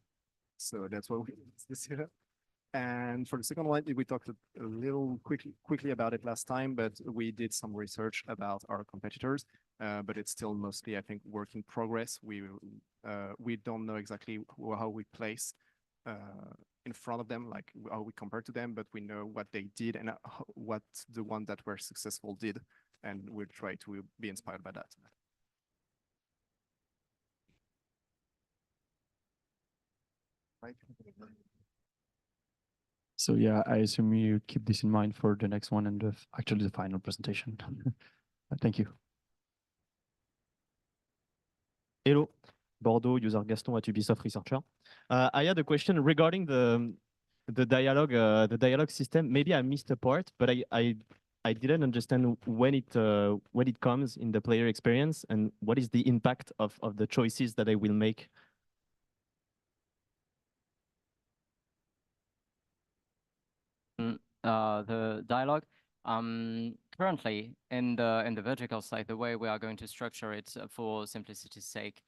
So that's why we decided. And for the second one, we talked a little quickly about it last time, but we did some research about our competitors, but it's still mostly, I think, work in progress. We don't know exactly how we place in front of them, like how we compare to them, but we know what they did and what the ones that were successful did, and we'll try to be inspired by that. Right. So yeah, I assume you keep this in mind for the next one and actually the final presentation. Thank you. Hello, Bordeaux, user Gaston at Ubisoft Researcher. I had a question regarding the dialogue system. Maybe I missed a part, but I didn't understand when it comes in the player experience and what is the impact of the choices that I will make. The dialogue. Currently, in the vertical side, the way we are going to structure it for simplicity's sake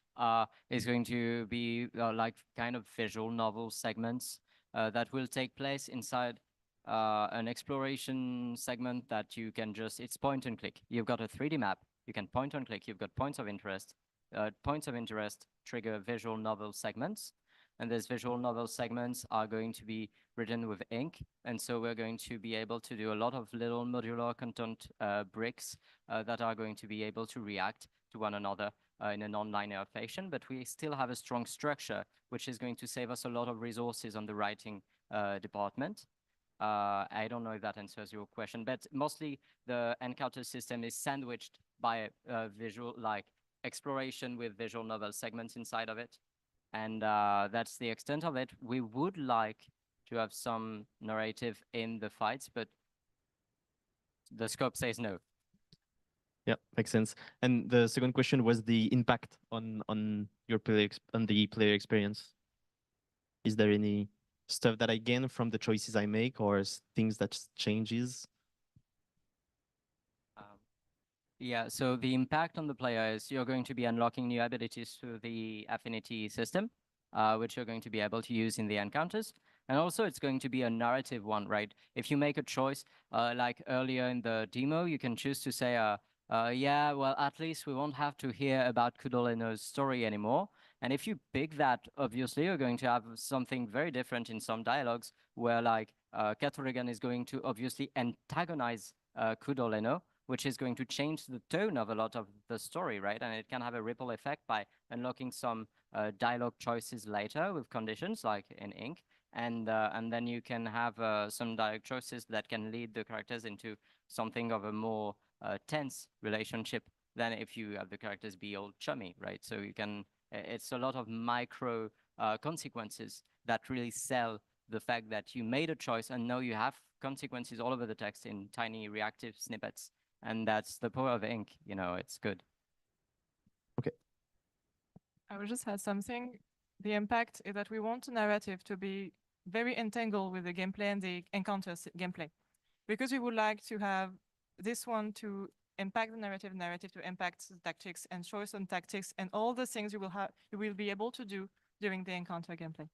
is going to be like kind of visual novel segments that will take place inside an exploration segment that you can just, it's point and click. You've got a 3D map, you can point and click, you've got points of interest. Points of interest trigger visual novel segments, and these visual novel segments are going to be written with ink. And so we're going to be able to do a lot of little modular content bricks that are going to be able to react to one another in a non-linear fashion, but we still have a strong structure, which is going to save us a lot of resources on the writing department. I don't know if that answers your question, but mostly the encounter system is sandwiched by visual, like exploration with visual novel segments inside of it. And that's the extent of it. We would like to have some narrative in the fights, but the scope says no. Yeah, makes sense. And the second question was the impact on your on the player experience. Is there any stuff that I gain from the choices I make, or things that changes? Yeah, so the impact on the player is you're going to be unlocking new abilities through the affinity system, which you're going to be able to use in the encounters. And also it's going to be a narrative one, right? If you make a choice, like earlier in the demo, you can choose to say, yeah, well, at least we won't have to hear about Kudoleno's story anymore. And if you pick that, obviously, you're going to have something very different in some dialogues where like Catorigan is going to obviously antagonize Kudoleno, which is going to change the tone of a lot of the story, right? And it can have a ripple effect by unlocking some dialogue choices later with conditions like in ink. And then you can have some dialogue choices that can lead the characters into something of a more tense relationship than if you have the characters be all chummy, right? So you can, it's a lot of micro consequences that really sell the fact that you made a choice and now you have consequences all over the text in tiny reactive snippets. And that's the power of ink, you know, it's good. Okay. I will just add something. The impact is that we want the narrative to be very entangled with the gameplay and the encounter gameplay. Because we would like to have this one to impact the narrative to impact the tactics and choice on tactics and all the things you will be able to do during the encounter gameplay.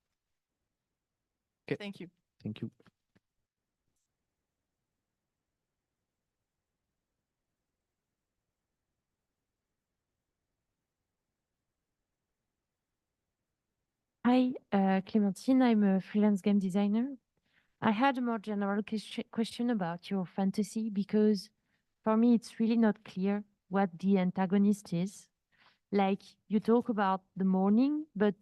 Okay. Thank you. Thank you. Hi, Clémentine. I'm a freelance game designer. I had a more general question about your fantasy because for me, it's really not clear what the antagonist is. Like you talk about the morning, but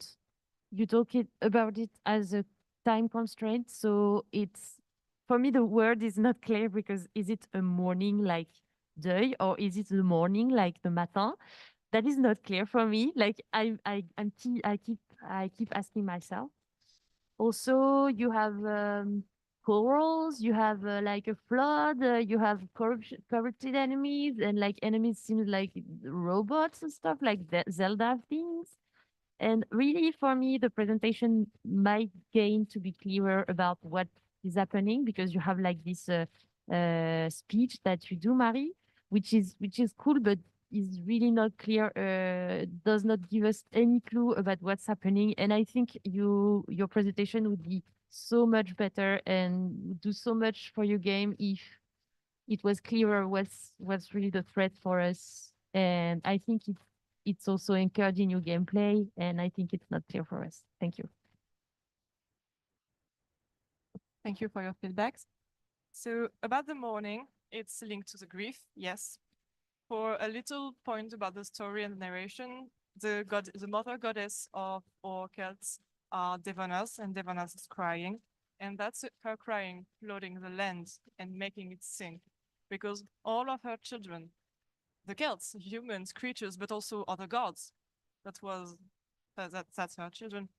you talk about it as a time constraint. So it's, for me, the word is not clear because is it a morning like deuil or is it the morning like the matin? That is not clear for me. Like I keep asking myself. Also, you have corals, you have like a flood, you have corrupted enemies, and like enemies seems like robots and stuff like that, Zelda things. And really, for me, the presentation might gain to be clearer about what is happening because you have like this speech that you do, Marie, which is cool, but is really not clear. Does not give us any clue about what's happening. And I think your presentation would be so much better and would do so much for your game if it was clearer what's really the threat for us. And I think it's also encouraging your gameplay, and I think it's not clear for us. Thank you. Thank you for your feedbacks. So about the morning, it's linked to the grief, yes. For a little point about the story and the narration, the mother goddess of our cults are Devonas, and Devonas is crying. And that's her crying, floating the land and making it sink. Because all of her children, the Celts, humans, creatures, but also other gods, that's her children,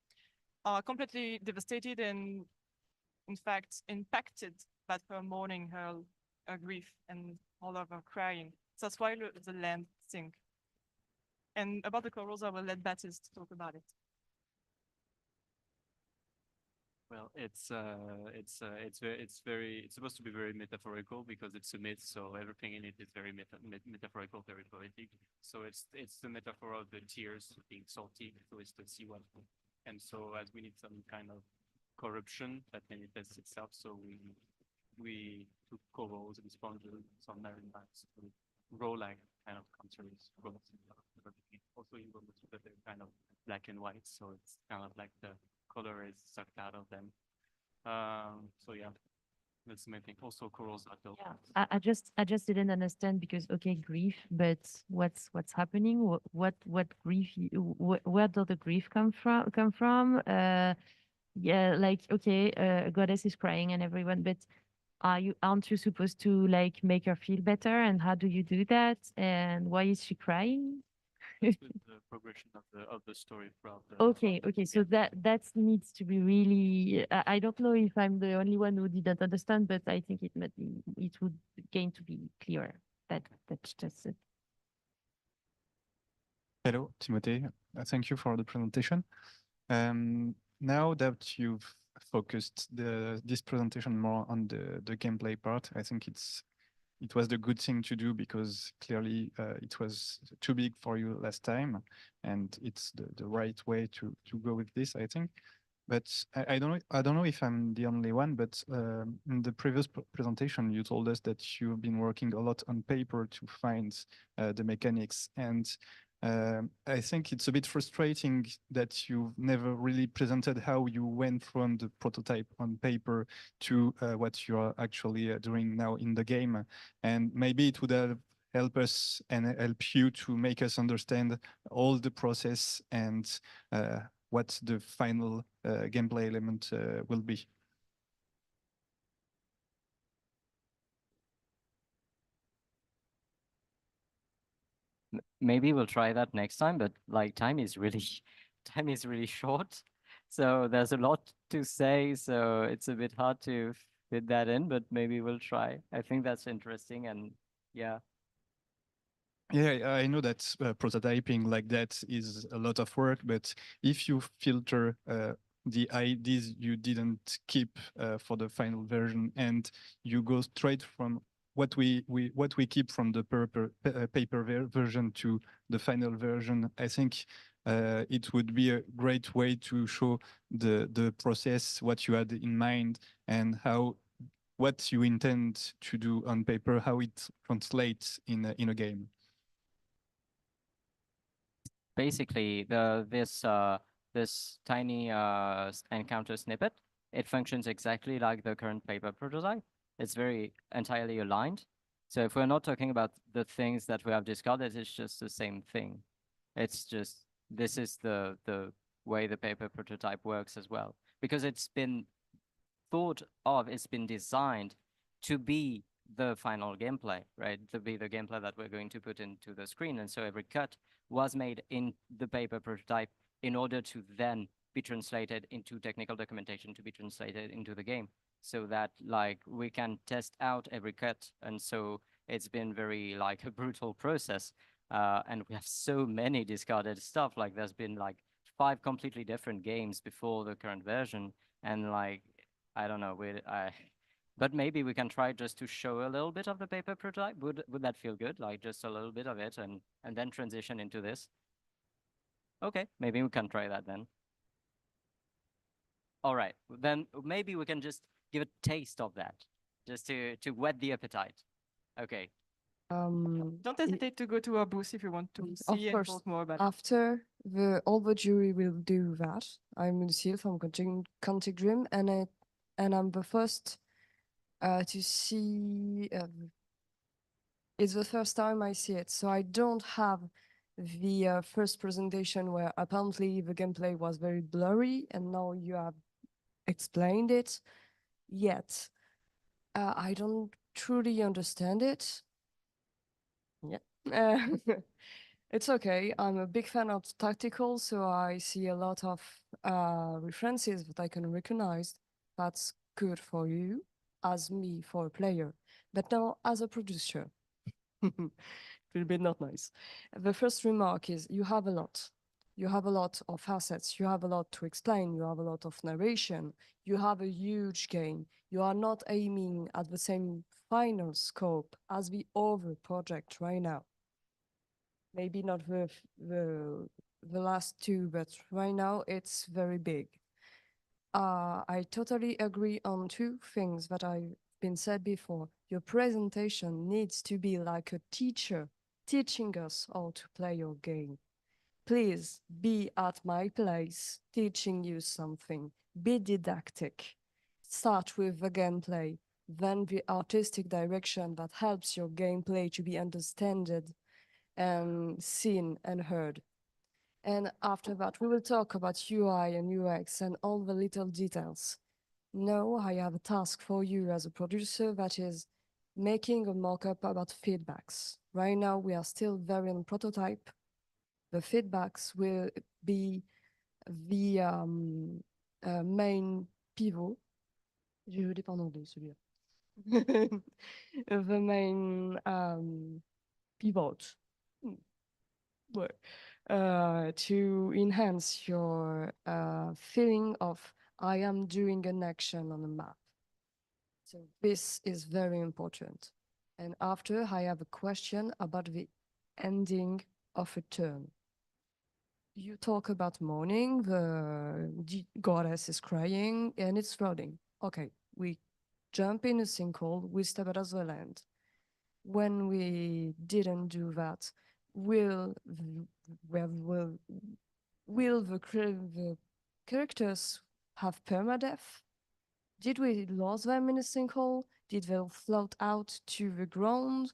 are completely devastated and, in fact, impacted by her mourning, her grief, and all of her crying. So that's why the land sink. And about the corals, I will let Baptiste talk about it. Well, it's supposed to be very metaphorical because it's a myth, so everything in it is very metaphorical, very poetic. So it's the metaphor of the tears being salty, so it's the seawater. And so as we need some kind of corruption that manifests itself, so we took corals and sponges, some marine life, to grow like kind of countries, also in the but they're kind of black and white, so it's kind of like the color is sucked out of them. So yeah, that's the main thing. Also corals are built. Yeah, I just didn't understand because okay, grief, but what's happening? What grief? Where does the grief come from? Yeah, like okay, a goddess is crying and everyone, but aren't you supposed to like make her feel better? And how do you do that? And why is she crying? That's with the progression of the story throughout the. Okay. So that needs to be really. I don't know if I'm the only one who didn't understand, but I think it would gain to be clearer. That's just it. Hello, Timothée. Thank you for the presentation. Now that you've focused this presentation more on the gameplay part, I think it was the good thing to do because clearly it was too big for you last time, and it's the right way to go with this, I think. But I don't know if I'm the only one, but in the previous presentation, you told us that you've been working a lot on paper to find the mechanics, and I think it's a bit frustrating that you've never really presented how you went from the prototype on paper to what you are actually doing now in the game. And maybe it would have helped us and help you to make us understand all the process and what the final gameplay element will be. Maybe we'll try that next time, but like time is really time is really short. So there's a lot to say, so it's a bit hard to fit that in, but maybe we'll try. I think that's interesting, and yeah. Yeah, I know that prototyping like that is a lot of work, but if you filter the ideas you didn't keep for the final version and you go straight from what we keep from the paper version to the final version, I think it would be a great way to show the process, what you had in mind, and how what you intend to do on paper, how it translates in a game. Basically, this tiny encounter snippet, it functions exactly like the current paper prototype. It's very entirely aligned. So if we're not talking about the things that we have discarded, it's just the same thing. It's just, this is the way the paper prototype works as well. Because it's been thought of, it's been designed to be the final gameplay, right? To be the gameplay that we're going to put into the screen. And so every cut was made in the paper prototype in order to then be translated into technical documentation to be translated into the game, so that like we can test out every cut. And so it's been very like a brutal process. And we have so many discarded stuff. Like there's been like 5 completely different games before the current version. And like, I don't know, but maybe we can try just to show a little bit of the paper prototype. Would that feel good? Like just a little bit of it and then transition into this? Okay, maybe we can try that then. All right, then maybe we can just give a taste of that, just to whet the appetite. Okay. Don't hesitate to go to our booth if you want to Of see and course, talk more about it. after all the jury will do that. I'm Lucille from Quantic Dream, and I'm the first to see. It's the first time I see it, so I don't have the first presentation where apparently the gameplay was very blurry, and now you have explained it. yet. I don't truly understand it. Yeah. It's okay. I'm a big fan of tactical, so I see a lot of references that I can recognize. That's good for you, as me for a player. But now, as a producer, will be not nice. The first remark is you have a lot. You have a lot of assets. You have a lot to explain. You have a lot of narration. You have a huge game. You are not aiming at the same final scope as the other project right now. Maybe not the last two, but right now it's very big. I totally agree on two things that I've been said before. Your presentation needs to be like a teacher teaching us how to play your game. Please be at my place teaching you something. Be didactic. Start with the gameplay, then the artistic direction that helps your gameplay to be understood and seen and heard. And after that, we will talk about UI and UX and all the little details. Now I have a task for you as a producer that is making a mock-up about feedbacks. Right now, we are still very on prototype. The feedbacks will be the main pivot. Je l'ai pas en anglais, celui-là. The main pivot. Word. To enhance your feeling of I am doing an action on the map. So this is very important. And after, I have a question about the ending of a turn. You talk about mourning, the goddess is crying and it's flooding. Okay, we jump in a sinkhole, we step out of the land. When we didn't do that, will the characters have permadeath? Did we lose them in a sinkhole? Did they float out to the ground?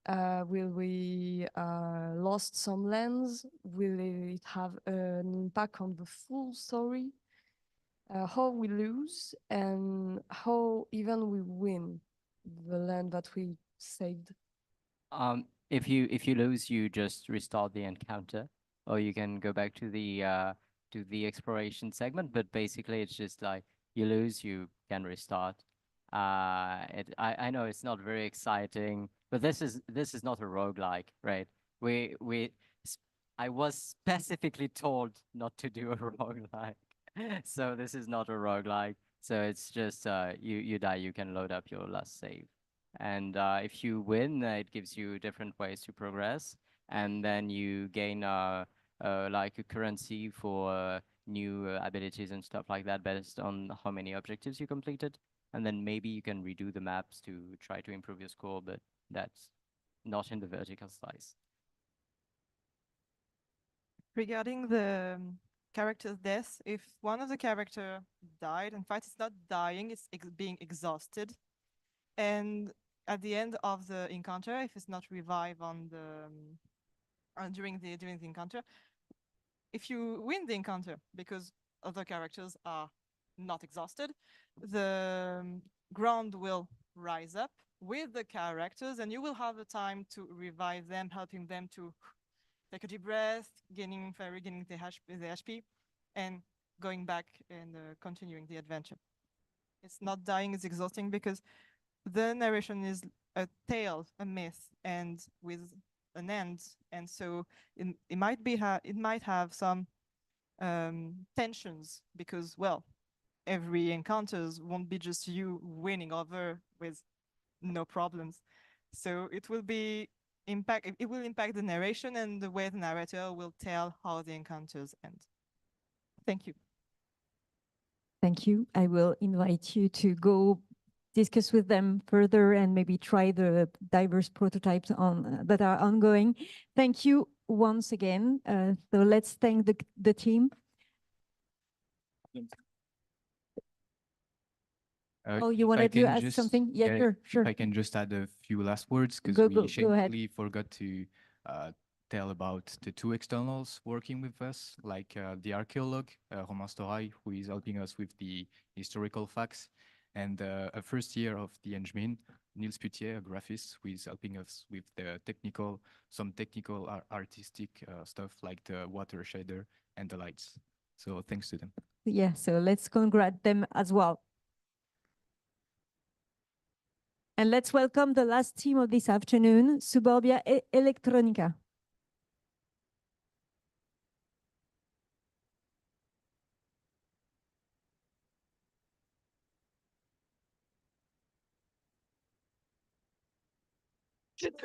Will we lost some lands? Will it have an impact on the full story? How we lose and how even we win the land that we saved? If you lose, you just restart the encounter, or you can go back to the exploration segment. But basically, it's just like you lose, you can restart. I know it's not very exciting, but this is not a roguelike, right? We I was specifically told not to do a roguelike, so this is not a roguelike. So it's just you die, you can load up your last save. And if you win, it gives you different ways to progress, and then you gain like a currency for new abilities and stuff like that based on how many objectives you completed. And then maybe you can redo the maps to try to improve your score, but that's not in the vertical slice. Regarding the character's death, if one of the character died, in fact, it's not dying, it's being exhausted. And at the end of the encounter, if it's not revived on the during the encounter, if you win the encounter because other characters are not exhausted, the ground will rise up with the characters, and you will have the time to revive them, helping them to take a deep breath, regaining the HP, and going back and continuing the adventure. It's not dying, it's exhausting because the narration is a tale, a myth, and with an end, and so it might have some tensions because, well, every encounters won't be just you winning over with no problems. So it will impact the narration and the way the narrator will tell how the encounters end. Thank you. Thank you. I will invite you to go discuss with them further and maybe try the diverse prototypes that are ongoing. Thank you once again. So let's thank the team. Oh, you wanted to ask something? Yeah, sure. If I can just add a few last words, because we shamefully forgot to tell about the two externals working with us, like the archaeologist, Romain Storail, who is helping us with the historical facts, And a first year of the Enjmin, Niels Putier, a graphist, who is helping us with the some technical artistic stuff like the water shader and the lights. So thanks to them. Yeah, so let's congratulate them as well. And let's welcome the last team of this afternoon, Suburbia Electronica.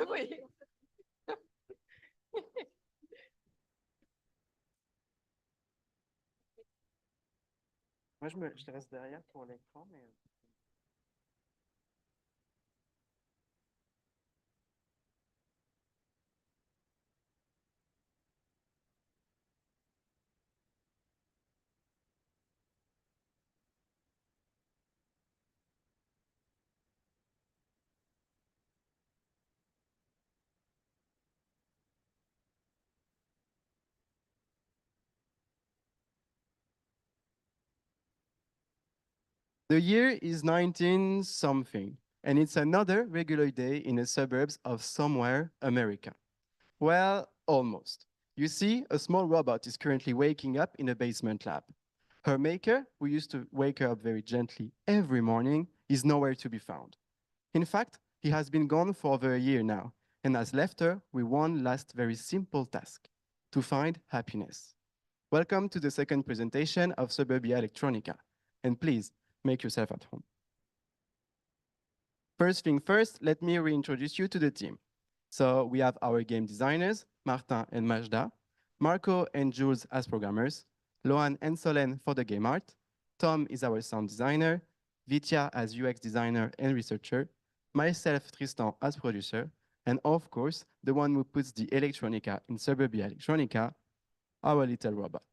Oui. Moi, je reste derrière pour l'écran, mais... The year is 19 something, and it's another regular day in the suburbs of somewhere America. Well, almost. You see, a small robot is currently waking up in a basement lab. Her maker, who used to wake her up very gently every morning, is nowhere to be found. In fact, he has been gone for over a year now and has left her with one last very simple task: to find happiness. Welcome to the second presentation of Suburbia Electronica, and please make yourself at home. First thing first, let me reintroduce you to the team. So we have our game designers, Martin and Majda, Marco and Jules as programmers, Lohan and Solène for the game art, Tom is our sound designer, Vitya as UX designer and researcher, myself, Tristan, as producer, and of course, the one who puts the electronica in Suburbia Electronica, our little robot.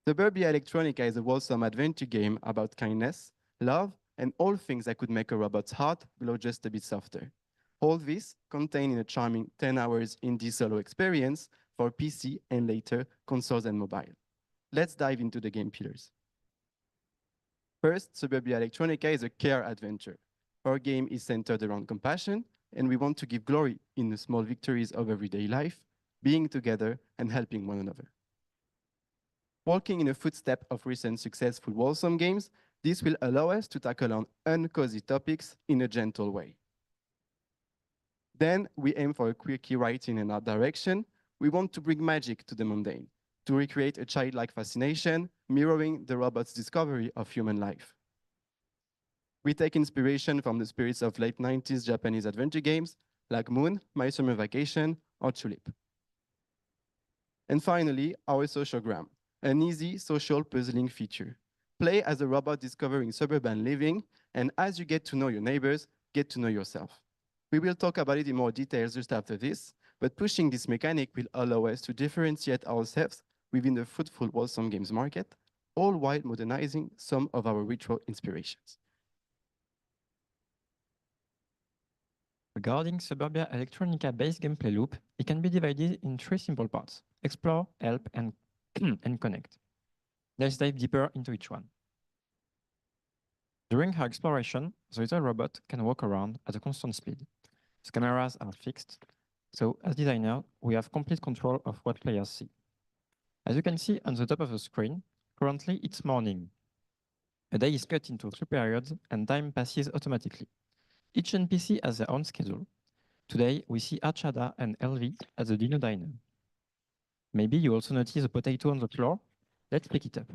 Suburbia Electronica is a wholesome adventure game about kindness, love, and all things that could make a robot's heart glow just a bit softer. All this contained in a charming 10 hours indie solo experience for PC and later consoles and mobile. Let's dive into the game pillars. First, Suburbia Electronica is a care adventure. Our game is centered around compassion, and we want to give glory in the small victories of everyday life, being together and helping one another. Walking in the footsteps of recent successful wholesome games, this will allow us to tackle on uncozy topics in a gentle way. Then we aim for a quirky writing and art direction. We want to bring magic to the mundane, to recreate a childlike fascination, mirroring the robot's discovery of human life. We take inspiration from the spirits of late 90s Japanese adventure games like Moon, My Summer Vacation, or Tulip. And finally, our sociogram, an easy social puzzling feature. Play as a robot discovering suburban living, and as you get to know your neighbors, get to know yourself. We will talk about it in more details just after this, but pushing this mechanic will allow us to differentiate ourselves within the fruitful wholesome games market, all while modernizing some of our retro inspirations. Regarding Suburbia Electronica-based gameplay loop, it can be divided in three simple parts: explore, help, and, and connect. Let's dive deeper into each one. During her exploration, the little robot can walk around at a constant speed. The cameras are fixed, so as designer, we have complete control of what players see. As you can see on the top of the screen, currently it's morning. A day is cut into 3 periods and time passes automatically. Each NPC has their own schedule. Today, we see Archada and Elvi at the Dino Diner. Maybe you also notice a potato on the floor. Let's pick it up.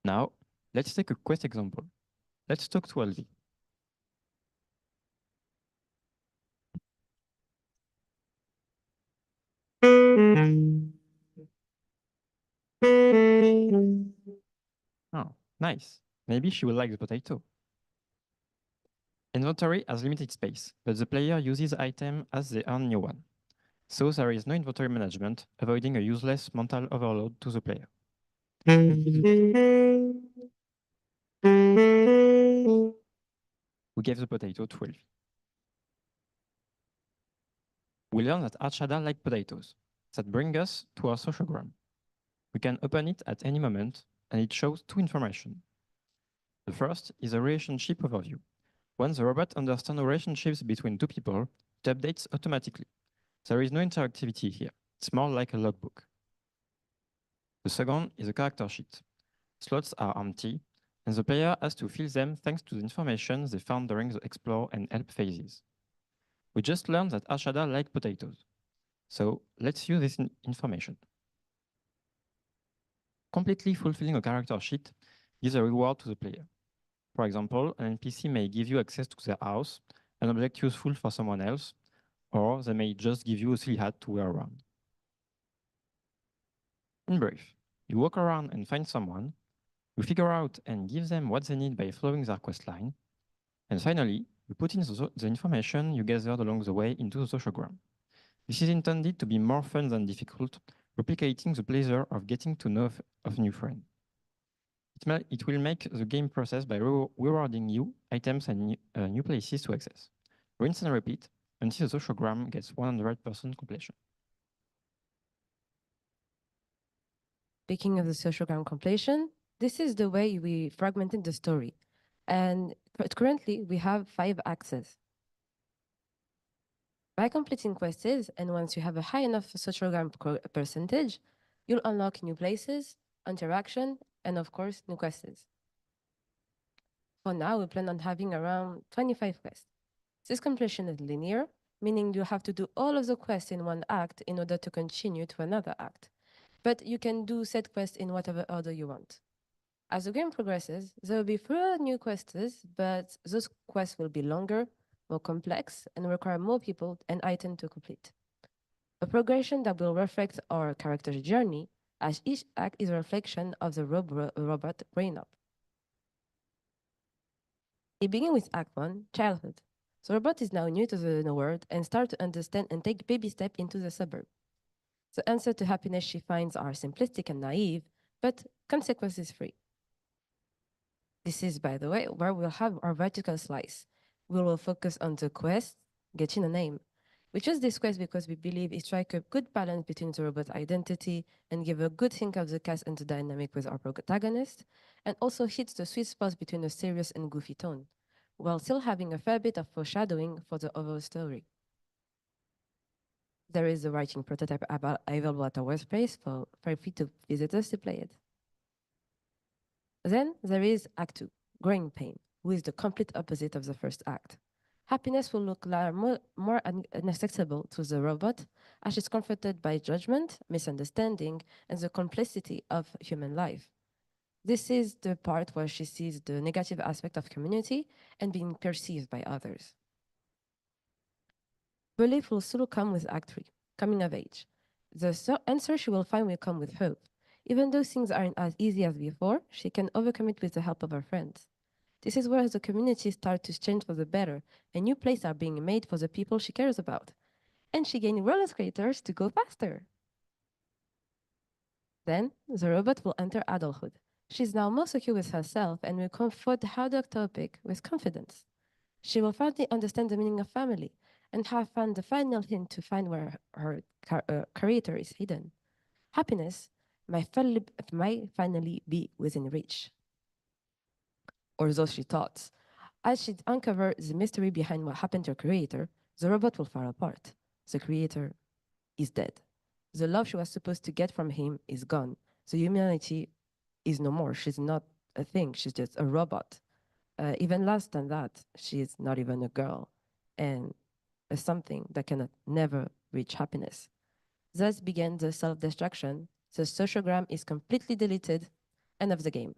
Now, let's take a quest example. Let's talk to Elvi. Oh, nice. Maybe she will like the potato. Inventory has limited space, but the player uses items as they earn new one. So there is no inventory management, avoiding a useless mental overload to the player. We gave the potato to Elvi. We learned that Archada liked potatoes. That brings us to our sociogram. We can open it at any moment, and it shows two information. The first is a relationship overview. Once the robot understands relationships between two people, it updates automatically. There is no interactivity here. It's more like a logbook. The second is a character sheet. Slots are empty, and the player has to fill them thanks to the information they found during the explore and help phases. We just learned that Ashada liked potatoes. So let's use this information. Completely fulfilling a character sheet gives a reward to the player. For example, an NPC may give you access to their house, an object useful for someone else, or they may just give you a silly hat to wear around. In brief, you walk around and find someone, you figure out and give them what they need by following their quest line, and finally, you put in the information you gathered along the way into the sociogram. This is intended to be more fun than difficult, replicating the pleasure of getting to know of new friends. It will make the game process by rewarding you items and new places to access. Rinse and repeat until the sociogram gets 100% completion. Speaking of the sociogram completion, this is the way we fragmented the story. But currently, we have 5 axes. By completing quests, and once you have a high enough sociogram percentage, you'll unlock new places, interaction, and of course, new quests. For now, we plan on having around 25 quests. This completion is linear, meaning you have to do all of the quests in one act in order to continue to another act. But you can do set quests in whatever order you want. As the game progresses, there will be fewer new quests, but those quests will be longer, more complex, and require more people and items to complete. A progression that will reflect our character's journey, as each act is a reflection of the robot growing up. It begins with Act 1, childhood. The robot is now new to the world and starts to understand and take baby steps into the suburb. The answer to happiness she finds are simplistic and naive, but consequences free. This is, by the way, where we'll have our vertical slice. We will focus on the quest, getting a name. We chose this quest because we believe it strikes a good balance between the robot identity and give a good think of the cast and the dynamic with our protagonist, and also hits the sweet spot between a serious and goofy tone, while still having a fair bit of foreshadowing for the overall story. There is a writing prototype available at our website, so feel free to visit us to play it. Then there is Act 2, Growing Pain, who is the complete opposite of the first act. Happiness will look more inaccessible to the robot as she's confronted by judgment, misunderstanding, and the complexity of human life. This is the part where she sees the negative aspect of community and being perceived by others. Belief will still come with Act 3, coming of age. The answer she will find will come with hope. Even though things aren't as easy as before, she can overcome it with the help of her friends. This is where the community starts to change for the better, and new places are being made for the people she cares about. And she gains roller skaters to go faster. Then, the robot will enter adulthood. She's now more secure with herself and will confront the harder topic with confidence. She will finally understand the meaning of family and have found the final hint to find where her creator is hidden. Happiness might finally be within reach. Or so she thought. As she uncovers the mystery behind what happened to her creator, the robot will fall apart. The creator is dead. The love she was supposed to get from him is gone. The humanity is no more. She's not a thing. She's just a robot. Even less than that, she is not even a girl, and something that cannot never reach happiness. Thus began the self-destruction. The sociogram is completely deleted. End of the game.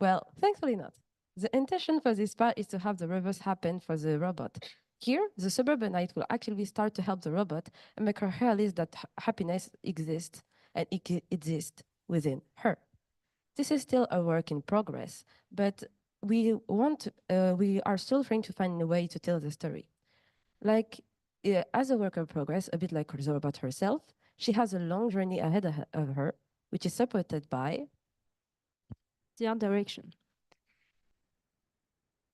Well, thankfully not. The intention for this part is to have the reverse happen for the robot. Here, the suburbanite will actually start to help the robot and make her realize that happiness exists and it exists within her. This is still a work in progress, but we are still trying to find a way to tell the story. Like, as a work in progress, a bit like the robot herself, she has a long journey ahead of her, which is supported by the art direction.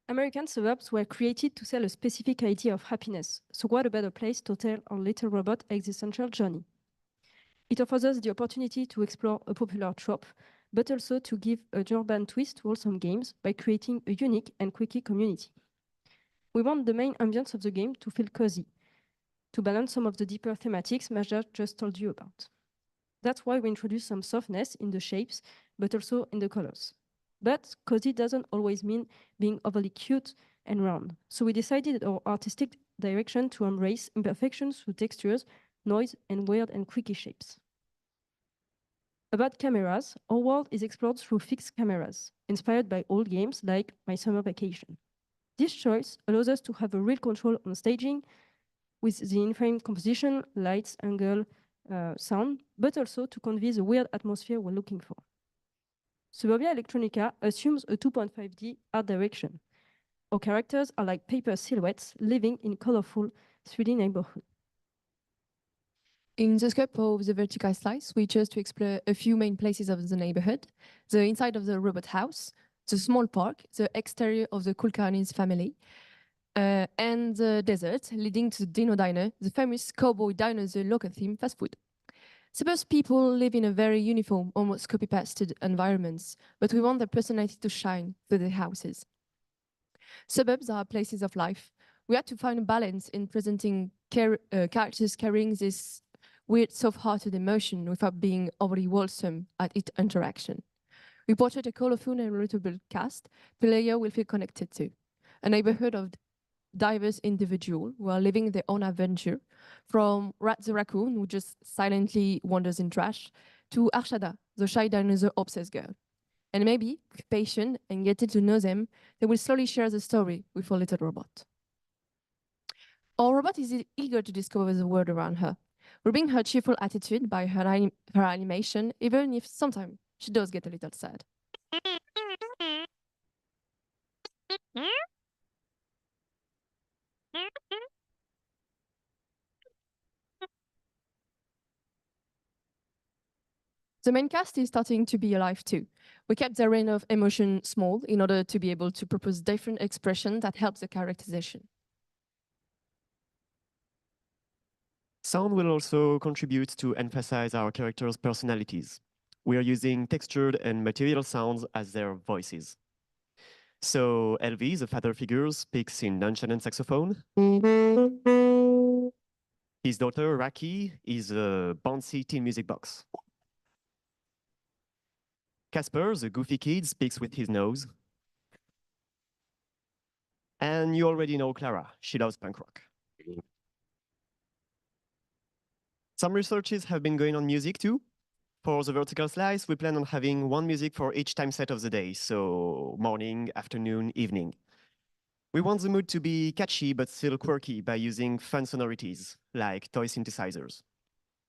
American suburbs were created to sell a specific idea of happiness, so what a better place to tell our little robot existential journey. It offers us the opportunity to explore a popular trope, but also to give a urban twist to wholesome games by creating a unique and quickie community. We want the main ambience of the game to feel cozy, to balance some of the deeper thematics Majda just told you about. That's why we introduce some softness in the shapes, but also in the colors. But cozy doesn't always mean being overly cute and round. So we decided our artistic direction to embrace imperfections through textures, noise, and weird and quirky shapes. About cameras, our world is explored through fixed cameras, inspired by old games like My Summer Vacation. This choice allows us to have a real control on staging with the in-frame composition, lights, angle, sound, but also to convey the weird atmosphere we're looking for. Suburbia Electronica assumes a 2.5D art direction. Our characters are like paper silhouettes living in colorful 3D neighborhood. In the scope of the vertical slice, we chose to explore a few main places of the neighborhood: the inside of the robot house, the small park, the exterior of the Kulkarni's family, and the desert leading to the Dino Diner, the famous cowboy diner, the local theme fast food. Suppose people live in a very uniform, almost copy-pasted environments, but we want their personality to shine through their houses. Suburbs are places of life. We had to find a balance in presenting characters carrying this weird, soft-hearted emotion without being overly wholesome at each interaction. We portray a colorful and relatable cast player will feel connected to. A neighborhood of diverse individuals who are living their own adventure, from Rat the raccoon, who just silently wanders in trash, to Arshada, the shy dinosaur obsessed girl. And maybe, with patience and getting to know them, they will slowly share the story with our little robot. Our robot is eager to discover the world around her. We bring her cheerful attitude by her animation, even if sometimes she does get a little sad. The main cast is starting to be alive too. We kept the range of emotion small in order to be able to propose different expressions that help the characterization. Sound will also contribute to emphasize our characters' personalities. We are using textured and material sounds as their voices. So Elvi, the father figure, speaks in nonchalant saxophone. His daughter, Raki, is a bouncy teen music box. Casper, the goofy kid, speaks with his nose. And you already know Clara. She loves punk rock. Some researches have been going on music too. For the vertical slice, we plan on having one music for each time set of the day, so morning, afternoon, evening. We want the mood to be catchy but still quirky by using fun sonorities, like toy synthesizers.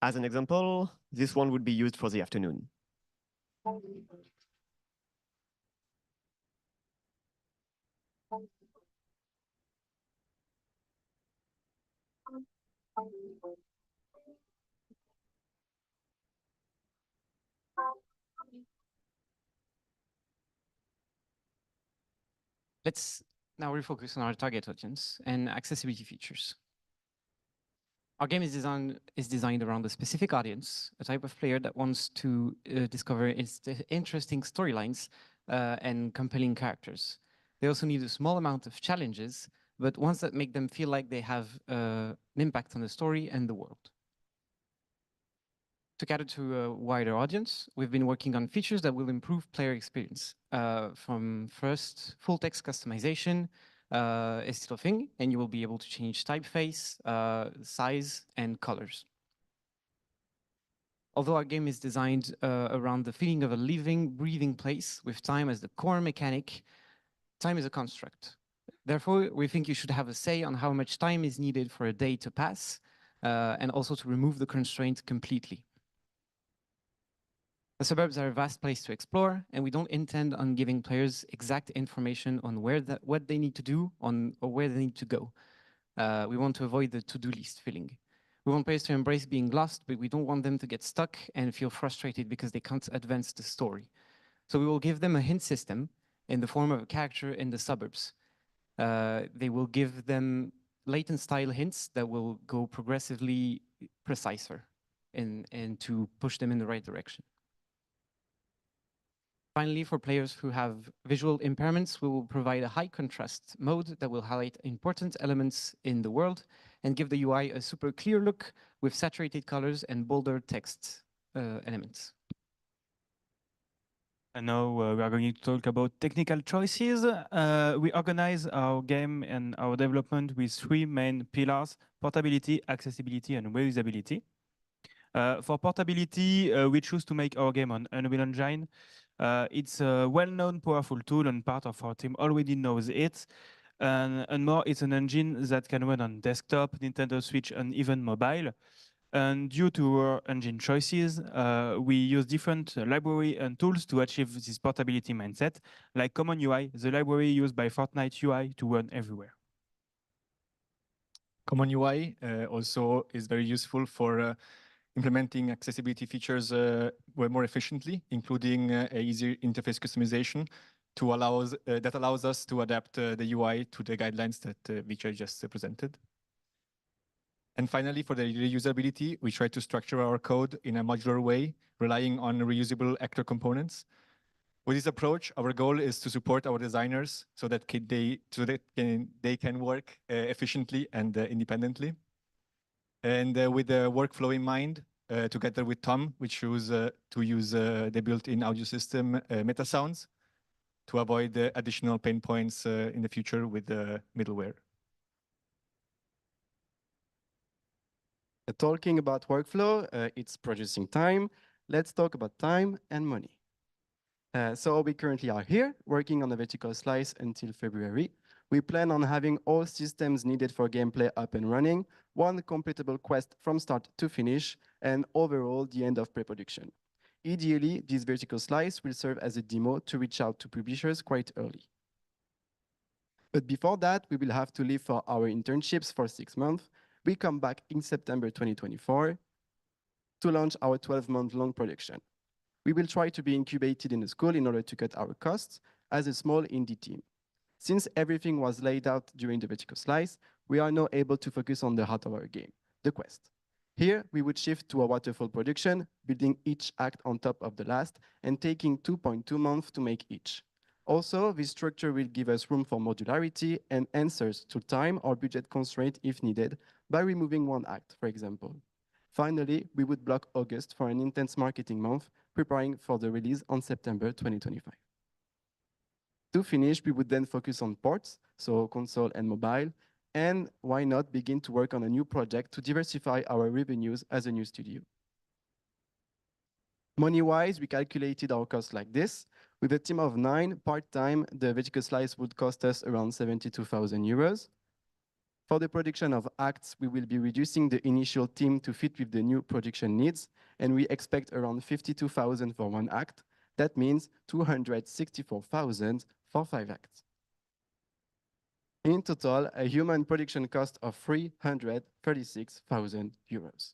As an example, this one would be used for the afternoon. Let's now refocus on our target audience and accessibility features. Our game is designed around a specific audience, a type of player that wants to discover interesting storylines and compelling characters. They also need a small amount of challenges, but ones that make them feel like they have an impact on the story and the world. To cater to a wider audience, we've been working on features that will improve player experience. From first, full text customization, is still a thing, and you will be able to change typeface, size, and colors. Although our game is designed around the feeling of a living, breathing place with time as the core mechanic, time is a construct. Therefore, we think you should have a say on how much time is needed for a day to pass, and also to remove the constraint completely. The suburbs are a vast place to explore, and we don't intend on giving players exact information on what they need to do or where they need to go. We want to avoid the to-do list feeling. We want players to embrace being lost, but we don't want them to get stuck and feel frustrated because they can't advance the story. So we will give them a hint system in the form of a character in the suburbs. They will give them latent style hints that will go progressively preciser. and to push them in the right direction. Finally, for players who have visual impairments, we will provide a high contrast mode that will highlight important elements in the world and give the UI a super clear look with saturated colors and bolder text elements. And now we are going to talk about technical choices. We organize our game and our development with three main pillars: portability, accessibility, and reusability. For portability, we choose to make our game on Unreal Engine. It's a well-known, powerful tool, and part of our team already knows it. And more, it's an engine that can run on desktop, Nintendo Switch, and even mobile. And due to our engine choices, we use different library and tools to achieve this portability mindset, like Common UI, the library used by Fortnite UI to run everywhere. Common UI also is very useful for implementing accessibility features way more efficiently, including a easier interface customization that allows us to adapt the UI to the guidelines that Vijay just presented. And finally, for the reusability, we try to structure our code in a modular way, relying on reusable actor components. With this approach, our goal is to support our designers so that they can work efficiently and independently. And with the workflow in mind, together with Tom, we choose to use the built-in audio system MetaSounds to avoid additional pain points in the future with the middleware. Talking about workflow, it's producing time. Let's talk about time and money. So we currently are here working on a vertical slice until February. We plan on having all systems needed for gameplay up and running, one completable quest from start to finish, and overall the end of pre-production. Ideally, this vertical slice will serve as a demo to reach out to publishers quite early. But before that, we will have to leave for our internships for 6 months. We come back in September 2024 to launch our 12-month long production. We will try to be incubated in a school in order to cut our costs as a small indie team. Since everything was laid out during the vertical slice, we are now able to focus on the heart of our game, the quest. Here, we would shift to a waterfall production, building each act on top of the last and taking 2.2 months to make each. Also, this structure will give us room for modularity and answers to time or budget constraint if needed by removing one act, for example. Finally, we would block August for an intense marketing month, preparing for the release on September 2025. To finish, we would then focus on ports, so console and mobile, and why not begin to work on a new project to diversify our revenues as a new studio. Money-wise, we calculated our costs like this. With a team of 9 part-time, the vertical slice would cost us around 72,000 euros. For the production of acts, we will be reducing the initial team to fit with the new production needs, and we expect around 52,000 for one act. That means 264,000 for 5 acts. In total, a human production cost of 336,000 euros.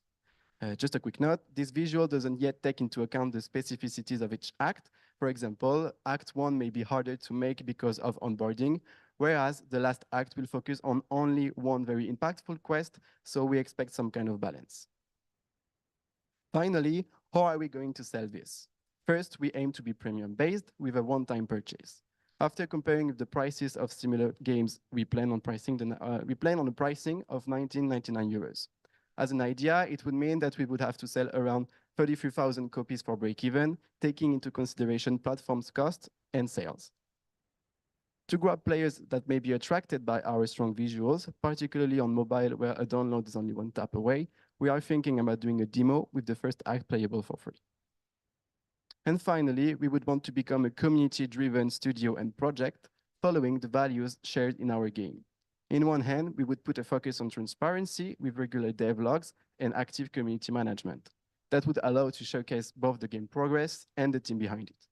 Just a quick note, this visual doesn't yet take into account the specificities of each act. For example, Act 1 may be harder to make because of onboarding, whereas the last act will focus on only one very impactful quest, so we expect some kind of balance. Finally, how are we going to sell this? First, we aim to be premium-based with a one-time purchase. After comparing the prices of similar games, we plan on a pricing of 19.99 euros. As an idea, it would mean that we would have to sell around 33,000 copies for break-even, taking into consideration platform's cost and sales. To grab players that may be attracted by our strong visuals, particularly on mobile where a download is only one tap away, we are thinking about doing a demo with the first act playable for free. And finally, we would want to become a community-driven studio and project following the values shared in our game. In one hand, we would put a focus on transparency with regular devlogs and active community management. That would allow to showcase both the game progress and the team behind it.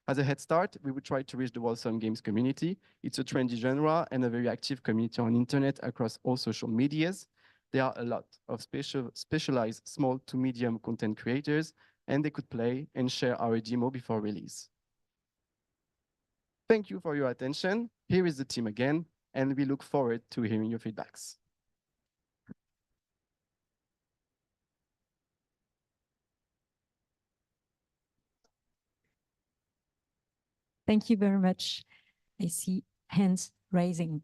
As a head start, we would try to reach the Wholesome Games community. It's a trendy genre and a very active community on internet across all social medias. There are a lot of specialized small to medium content creators, and they could play and share our demo before release. Thank you for your attention. Here is the team again, and we look forward to hearing your feedbacks. Thank you very much. I see hands rising.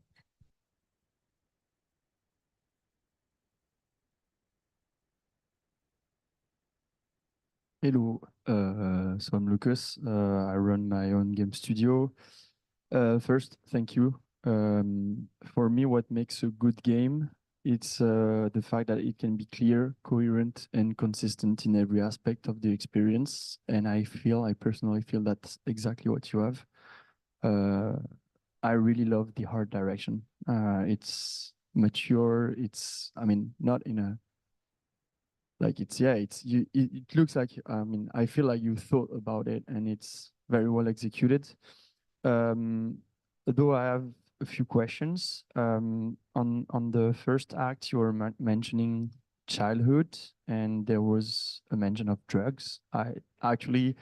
Hello, so I'm Lucas. I run my own game studio. First, thank you. For me, what makes a good game, it's the fact that it can be clear, coherent, and consistent in every aspect of the experience. And I personally feel that's exactly what you have. I really love the art direction. It's mature. I mean, not in a like it looks like, I mean, I feel like you thought about it and it's very well executed. Though I have a few questions. On the first act, you were mentioning childhood and there was a mention of drugs. I actually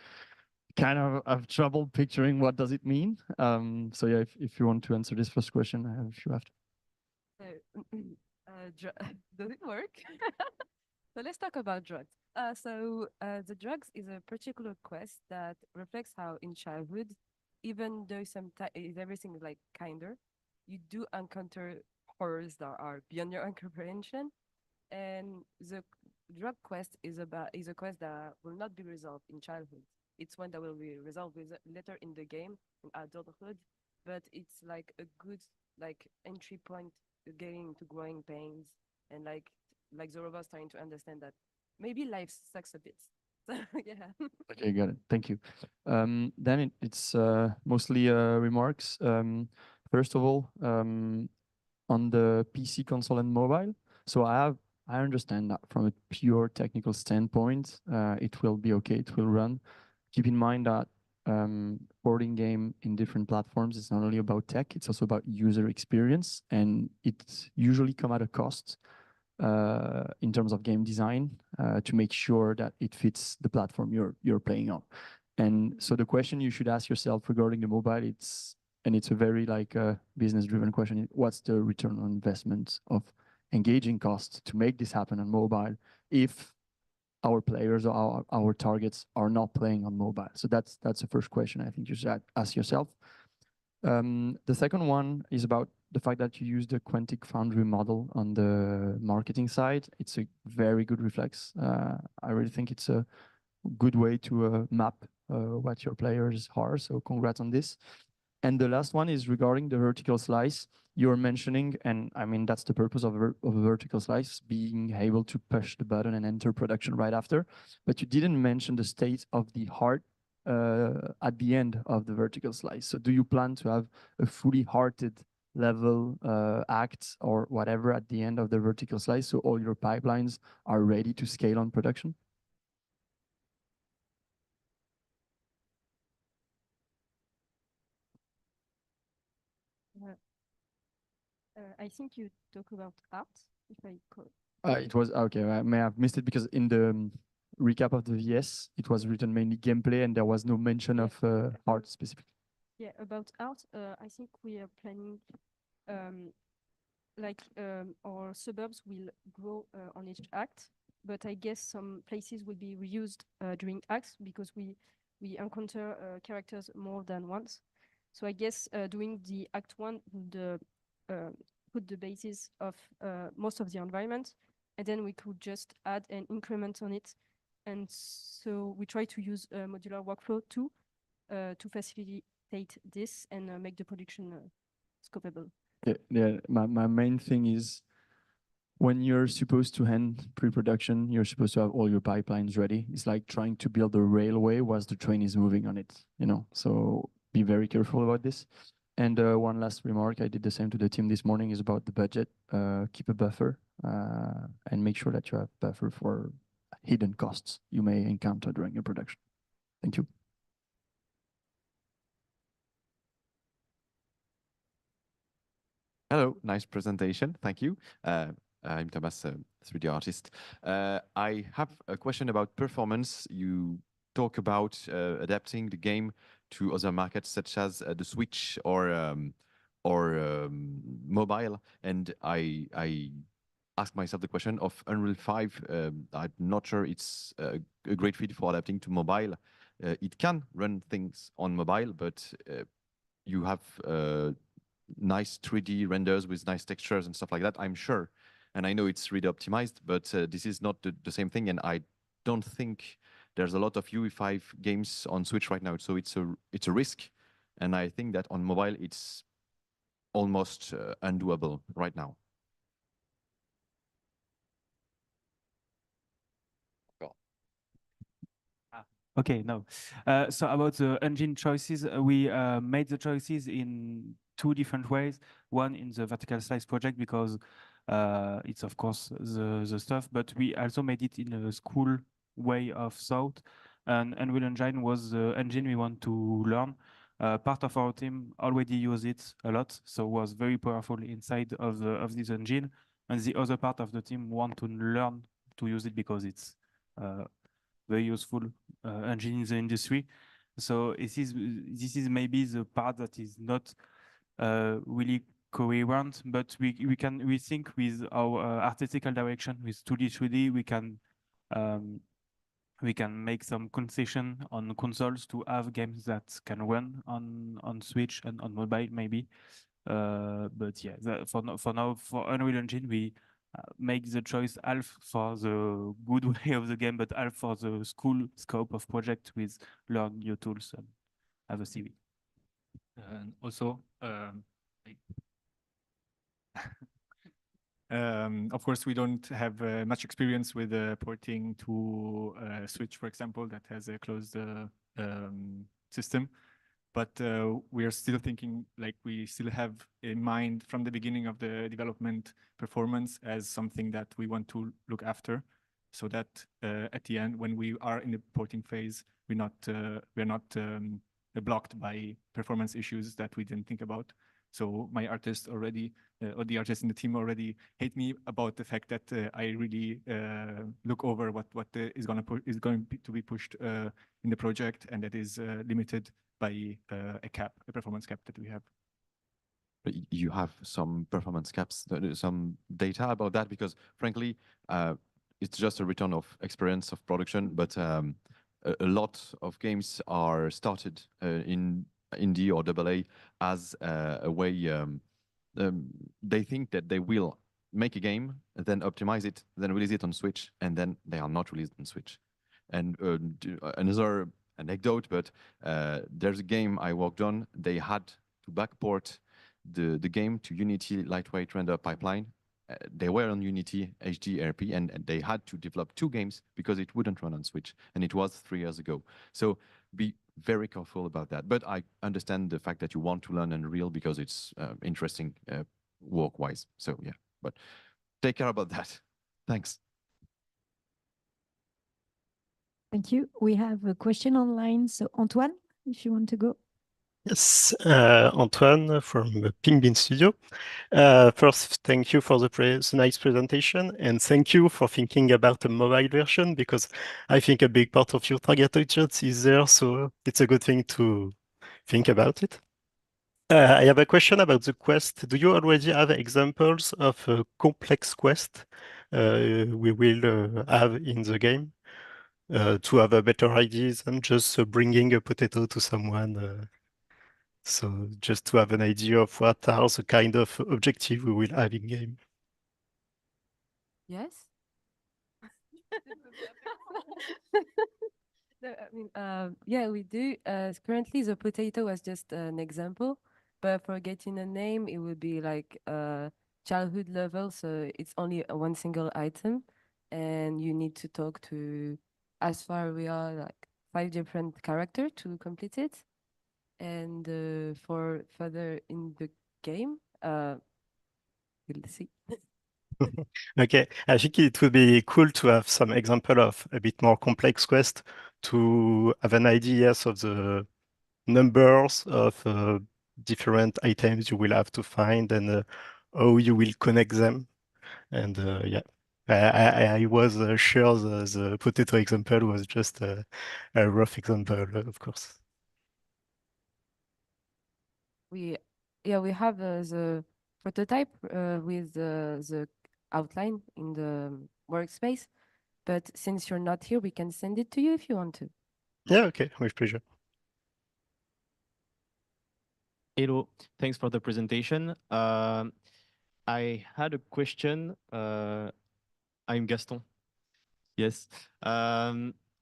kind of have trouble picturing what does it mean. So yeah, if you want to answer this first question, I have a few after. Does it work? So let's talk about drugs. The drugs is a particular quest that reflects how in childhood, even though sometimes everything is like kinder, you do encounter horrors that are beyond your comprehension. And the drug quest is a quest that will not be resolved in childhood. It's one that will be resolved later in the game in adulthood, but it's like a good like entry point to getting into growing pains and like the robots trying to understand that maybe life sucks a bit. So yeah. Okay, got it. Thank you. Then it's mostly remarks. First of all, on the PC, console, and mobile. So I understand that from a pure technical standpoint, it will be okay. It will run. Keep in mind that porting game in different platforms is not only about tech; it's also about user experience, and it usually come at a cost. In terms of game design, to make sure that it fits the platform you're playing on. And so the question you should ask yourself regarding the mobile, it's a very like business-driven question. What's the return on investment of engaging costs to make this happen on mobile if our players or our targets are not playing on mobile? So that's the first question I think you should ask yourself. The second one is about the fact that you use the Quantic Foundry model on the marketing side. It's a very good reflex. I really think it's a good way to map what your players are. So congrats on this. And the last one is regarding the vertical slice. You're mentioning, and I mean, that's the purpose of a vertical slice, being able to push the button and enter production right after. But you didn't mention the state of the heart at the end of the vertical slice. So do you plan to have a fully hearted level act or whatever at the end of the vertical slice so all your pipelines are ready to scale on production? I think you talk about art, if I call. It was okay. I may have missed it because in the recap of the VS, it was written mainly gameplay, and there was no mention of art specifically. Yeah, about art, I think we are planning, our suburbs will grow on each act, but I guess some places will be reused during acts because we encounter characters more than once. So I guess doing the act one would put the basis of most of the environment, and then we could just add an increment on it. And so we try to use a modular workflow too to facilitate this and make the production scopable. Yeah, my main thing is when you're supposed to end pre-production, you're supposed to have all your pipelines ready. It's like trying to build a railway whilst the train is moving on it, you know? So be very careful about this. And one last remark, I did the same to the team this morning, is about the budget. Keep a buffer and make sure that you have buffer for hidden costs you may encounter during your production. Thank you. Hello, nice presentation. Thank you. I'm Thomas, 3D artist. I have a question about performance. You talk about adapting the game to other markets such as the Switch or mobile, and I ask myself the question of Unreal 5. I'm not sure it's a great fit for adapting to mobile. it can run things on mobile, but you have nice 3D renders with nice textures and stuff like that, I'm sure. And I know it's really optimized, but this is not the same thing. And I don't think there's a lot of UE5 games on Switch right now. So it's a risk. And I think that on mobile, it's almost undoable right now. Okay, no. So about the engine choices, we made the choices in two different ways. One in the vertical slice project because it's of course the stuff, but we also made it in a school way of thought. And Unreal Engine was the engine we want to learn. Part of our team already use it a lot, so was very powerful inside of this engine. And the other part of the team want to learn to use it because it's very useful engine in the industry. So this is maybe the part that is not really coherent, but we think with our artistical direction with 2D 3D we can make some concession on consoles to have games that can run on Switch and on mobile maybe. But yeah, for now for Unreal Engine we make the choice half for the good way of the game, but half for the school scope of project with learn new tools and have a CV. And also, of course, we don't have much experience with porting to Switch, for example, that has a closed system. But we are still thinking, like we still have in mind from the beginning of the development performance as something that we want to look after, so that at the end, when we are in the porting phase, we're not blocked by performance issues that we didn't think about. So my artists already, or the artists in the team already hate me about the fact that I really look over what is going to be pushed in the project, and that is limited by a performance cap that we have. You have some performance caps, some data about that, because frankly, it's just a return of experience of production, but a lot of games are started in indie or AA as a way they think that they will make a game, then optimize it, then release it on Switch, and then they are not released on Switch. And another anecdote, but there's a game I worked on. They had to backport the game to Unity lightweight render pipeline. They were on Unity HDRP, and they had to develop two games because it wouldn't run on Switch, and it was 3 years ago. So be very careful about that. But I understand the fact that you want to learn Unreal because it's interesting work-wise. So yeah, but take care about that. Thanks. Thank you. We have a question online. So Antoine, if you want to go. Yes, Antoine from Pink Bean Studio. First, thank you for the nice presentation, and thank you for thinking about a mobile version, because I think a big part of your target audience is there, so it's a good thing to think about it. I have a question about the quest. Do you already have examples of a complex quest we will have in the game to have a better idea than just bringing a potato to someone? So just to have an idea of what are the kind of objective we will have in game. Yes. No, I mean, yeah, we do. Currently, the potato was just an example, but for getting a name, it would be like childhood level. So it's only one single item, and you need to talk to, as far we are, like 5 different characters to complete it. And for further in the game, we'll see. Okay, I think it would be cool to have some example of a bit more complex quest to have an idea of the numbers of different items you will have to find and how you will connect them. And yeah, I was sure the potato example was just a rough example, of course. We have the prototype with the outline in the workspace, but since you're not here, we can send it to you if you want to. Yeah, okay, with pleasure. Hello, thanks for the presentation. I had a question. I'm Gaston. Yes.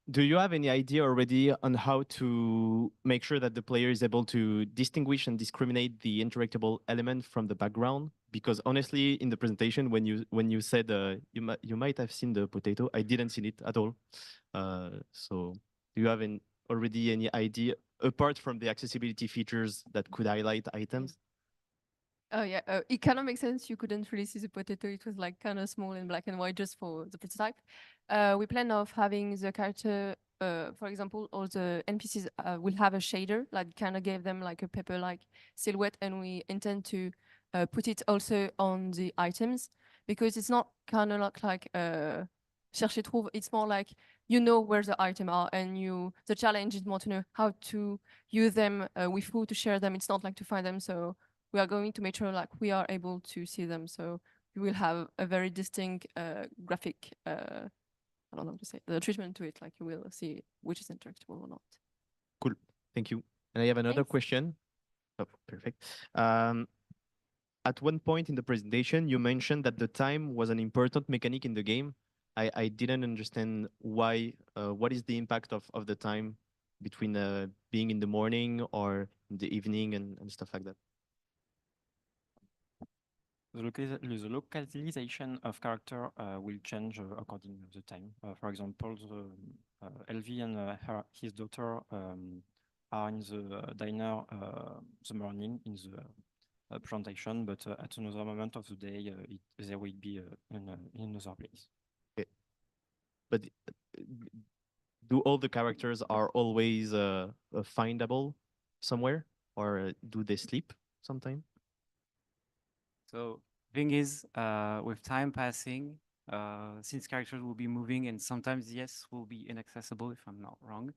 Do you have any idea already on how to make sure that the player is able to distinguish and discriminate the interactable element from the background? Because honestly, in the presentation, when you said you might have seen the potato, I didn't see it at all. So do you have already any idea apart from the accessibility features that could highlight items? Oh yeah, it kind of makes sense. You couldn't really see the potato. It was like kind of small and black and white just for the prototype. We plan of having the character, for example, all the NPCs will have a shader, like kind of gave them like a paper-like silhouette, and we intend to put it also on the items because it's not kind of like chercher trouve. It's more like you know where the item are, and the challenge is more to know how to use them, with who to share them. It's not like to find them. So we are going to make sure like we are able to see them. So you will have a very distinct graphic, I don't know how to say, the treatment to it, like you will see which is interactable or not. Cool, thank you. And I have another question. Oh, perfect. At one point in the presentation, you mentioned that the time was an important mechanic in the game. I didn't understand why, what is the impact of the time between being in the morning or in the evening and stuff like that? The localization of character will change according to the time. For example, LV and his daughter are in the diner the morning in the presentation, but at another moment of the day, they will be in another place. Okay. But do all the characters are always findable somewhere, or do they sleep sometime? So thing is, with time passing, since characters will be moving and sometimes yes will be inaccessible if I'm not wrong,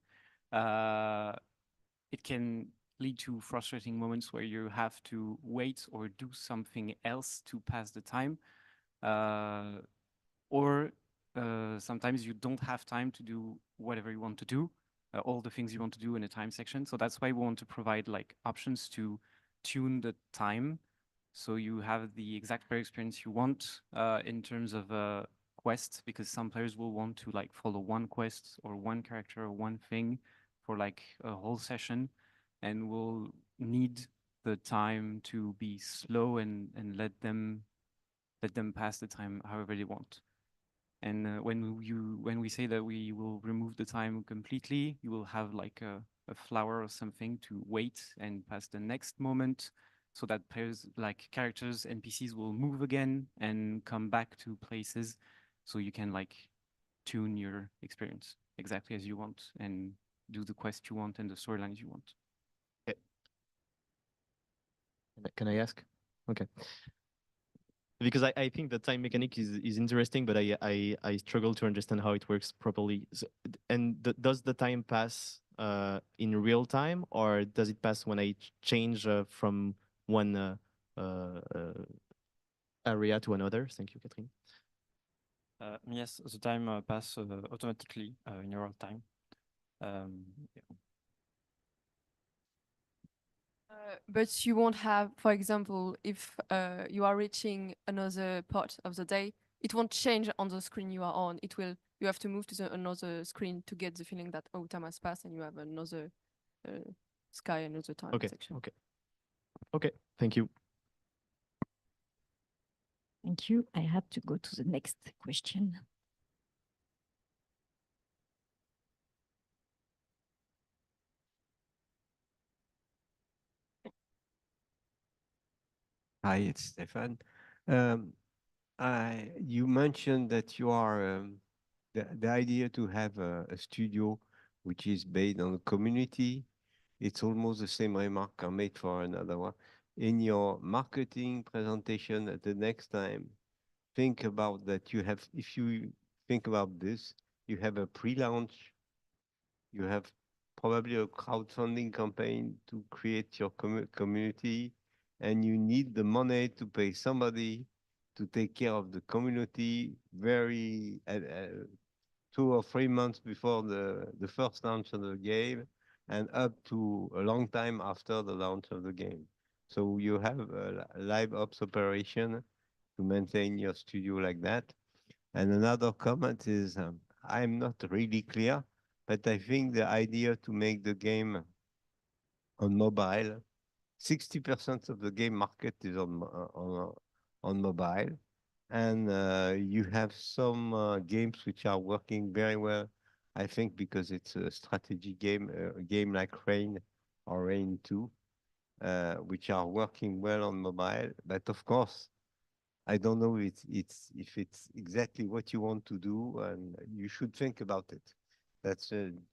it can lead to frustrating moments where you have to wait or do something else to pass the time, or sometimes you don't have time to do whatever you want to do, all the things you want to do in a time section. So that's why we want to provide like options to tune the time so you have the exact player experience you want in terms of quests, because some players will want to like follow one quest or one character or one thing for like a whole session, and will need the time to be slow and let them pass the time however they want. And when we say that we will remove the time completely, you will have like a flower or something to wait and pass the next moment, so that players, like characters, NPCs will move again and come back to places, so you can like tune your experience exactly as you want and do the quest you want and the storylines you want. Okay. Can I ask? Okay. Because I think the time mechanic is interesting, but I struggle to understand how it works properly. So, and does the time pass in real time, or does it pass when I change from one area to another? Thank you, Catherine. Yes, the time pass automatically in real time. Yeah. But you won't have, for example, if you are reaching another part of the day, it won't change on the screen you are on. You have to move to another screen to get the feeling that, oh, time has passed and you have another sky, another time section. Okay. Okay, thank you. Thank you. I have to go to the next question. Hi, it's Stefan. You mentioned that you are the idea to have a studio which is based on the community. It's almost the same remark I made for another one. In your marketing presentation at the next time, think about that you have, if you think about this, you have a pre-launch, you have probably a crowdfunding campaign to create your community, and you need the money to pay somebody to take care of the community very 2 or 3 months before the first launch of the game and up to a long time after the launch of the game. So you have a live ops operation to maintain your studio like that. And another comment is, I'm not really clear, but I think the idea to make the game on mobile, 60% of the game market is on mobile. And you have some games which are working very well, I think, because it's a strategy game, a game like Rain or Rain 2, which are working well on mobile. But of course, I don't know if it's exactly what you want to do, and you should think about it.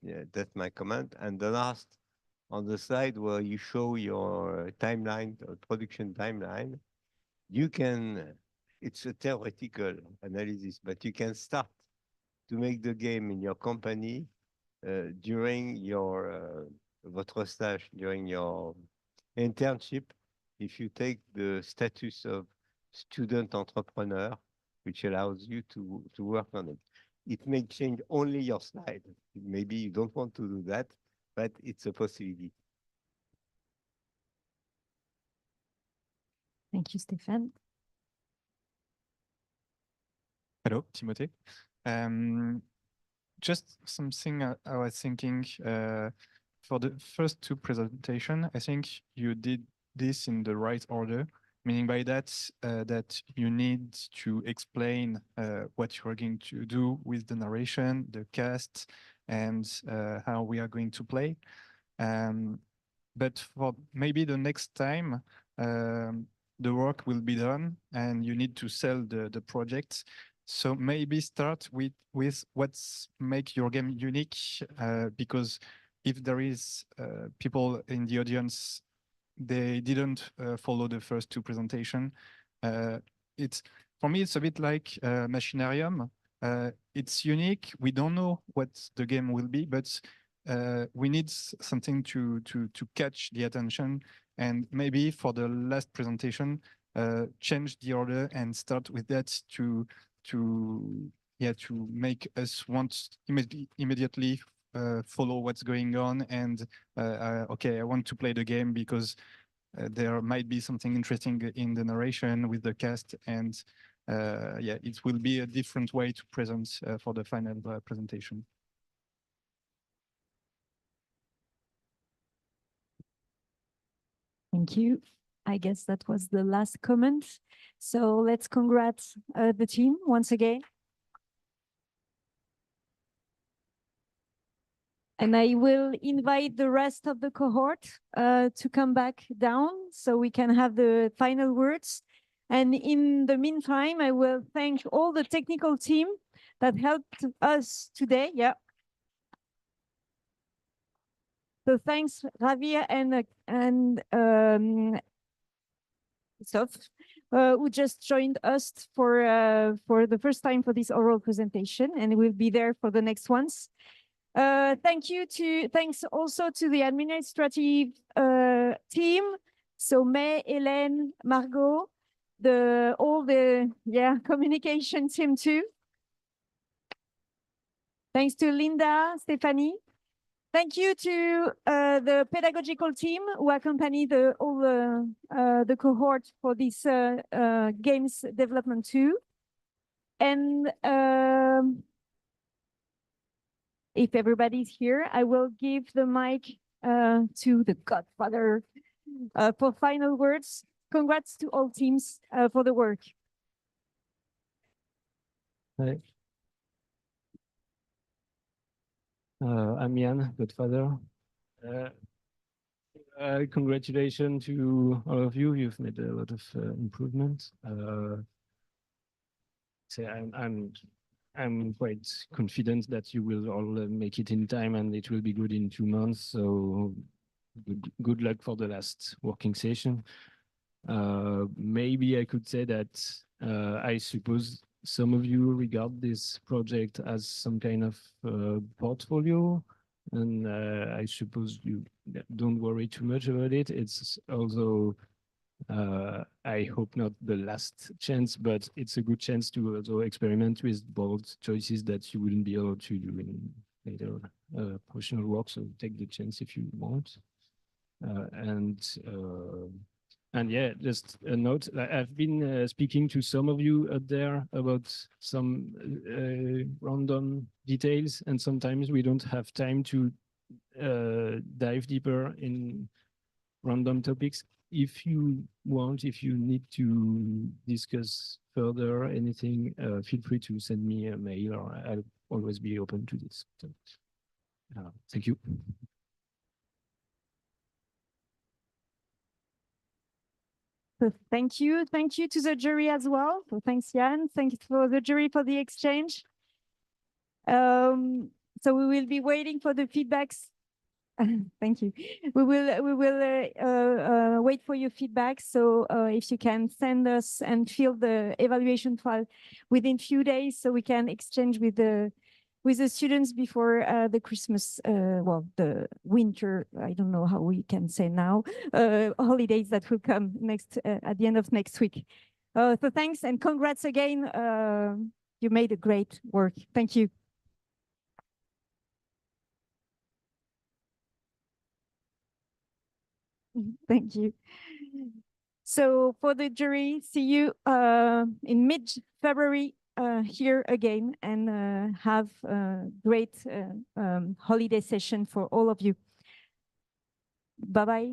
Yeah, that's my comment. And the last, on the side where you show your timeline, production timeline, you can, it's a theoretical analysis, but you can start to make the game in your company during your votre stage, during your internship, if you take the status of student entrepreneur, which allows you to work on it. It may change only your slide. Maybe you don't want to do that, but it's a possibility. Thank you, Stéphane. Hello, Timothée. Just something I was thinking for the first two presentations, I think you did this in the right order, meaning by that that you need to explain what you are going to do with the narration, the cast, and how we are going to play. But for maybe the next time, the work will be done and you need to sell the project. So maybe start with what's make your game unique, because if there is people in the audience, they didn't follow the first two presentation. It's for me, it's a bit like Machinarium. It's unique. We don't know what the game will be, but we need something to catch the attention. And maybe for the last presentation, change the order and start with that to make us want immediately follow what's going on and okay, I want to play the game because there might be something interesting in the narration with the cast, and yeah, it will be a different way to present for the final presentation. Thank you. I guess that was the last comment. So let's congrats the team once again. And I will invite the rest of the cohort to come back down so we can have the final words. And in the meantime, I will thank all the technical team that helped us today. Yeah. So thanks, Javier and Christophe, who just joined us for the first time for this oral presentation, and we'll be there for the next ones. Thanks also to the administrative team. So May, Hélène, Margot, all the communication team too. Thanks to Linda, Stephanie. Thank you to the pedagogical team who accompanied all the cohort for this games development too. And if everybody's here, I will give the mic to the Godfather for final words. Congrats to all teams for the work. Hi. I'm Jan, Godfather. Congratulations to all of you. You've made a lot of improvements. So I'm quite confident that you will all make it in time and it will be good in 2 months. So good luck for the last working session. Maybe I could say that I suppose some of you regard this project as some kind of portfolio, and I suppose you don't worry too much about it. It's also I hope not the last chance, but it's a good chance to also experiment with bold choices that you wouldn't be able to do in later professional work. So take the chance if you want. And yeah, just a note, I've been speaking to some of you out there about some random details, and sometimes we don't have time to dive deeper in random topics. If you want, if you need to discuss further anything, feel free to send me a mail, or I'll always be open to this. So, thank you. So thank you to the jury as well. So thanks, Jan. Thanks for the jury for the exchange. So we will be waiting for the feedbacks. Thank you. We will wait for your feedback. So if you can send us and fill the evaluation file within few days, so we can exchange with the students before the Christmas, well, the winter, I don't know how we can say now, holidays that will come next at the end of next week. So thanks and congrats again. You made a great work. Thank you. Thank you. So for the jury, see you in mid-February here again, and have a great holiday session for all of you. Bye-bye.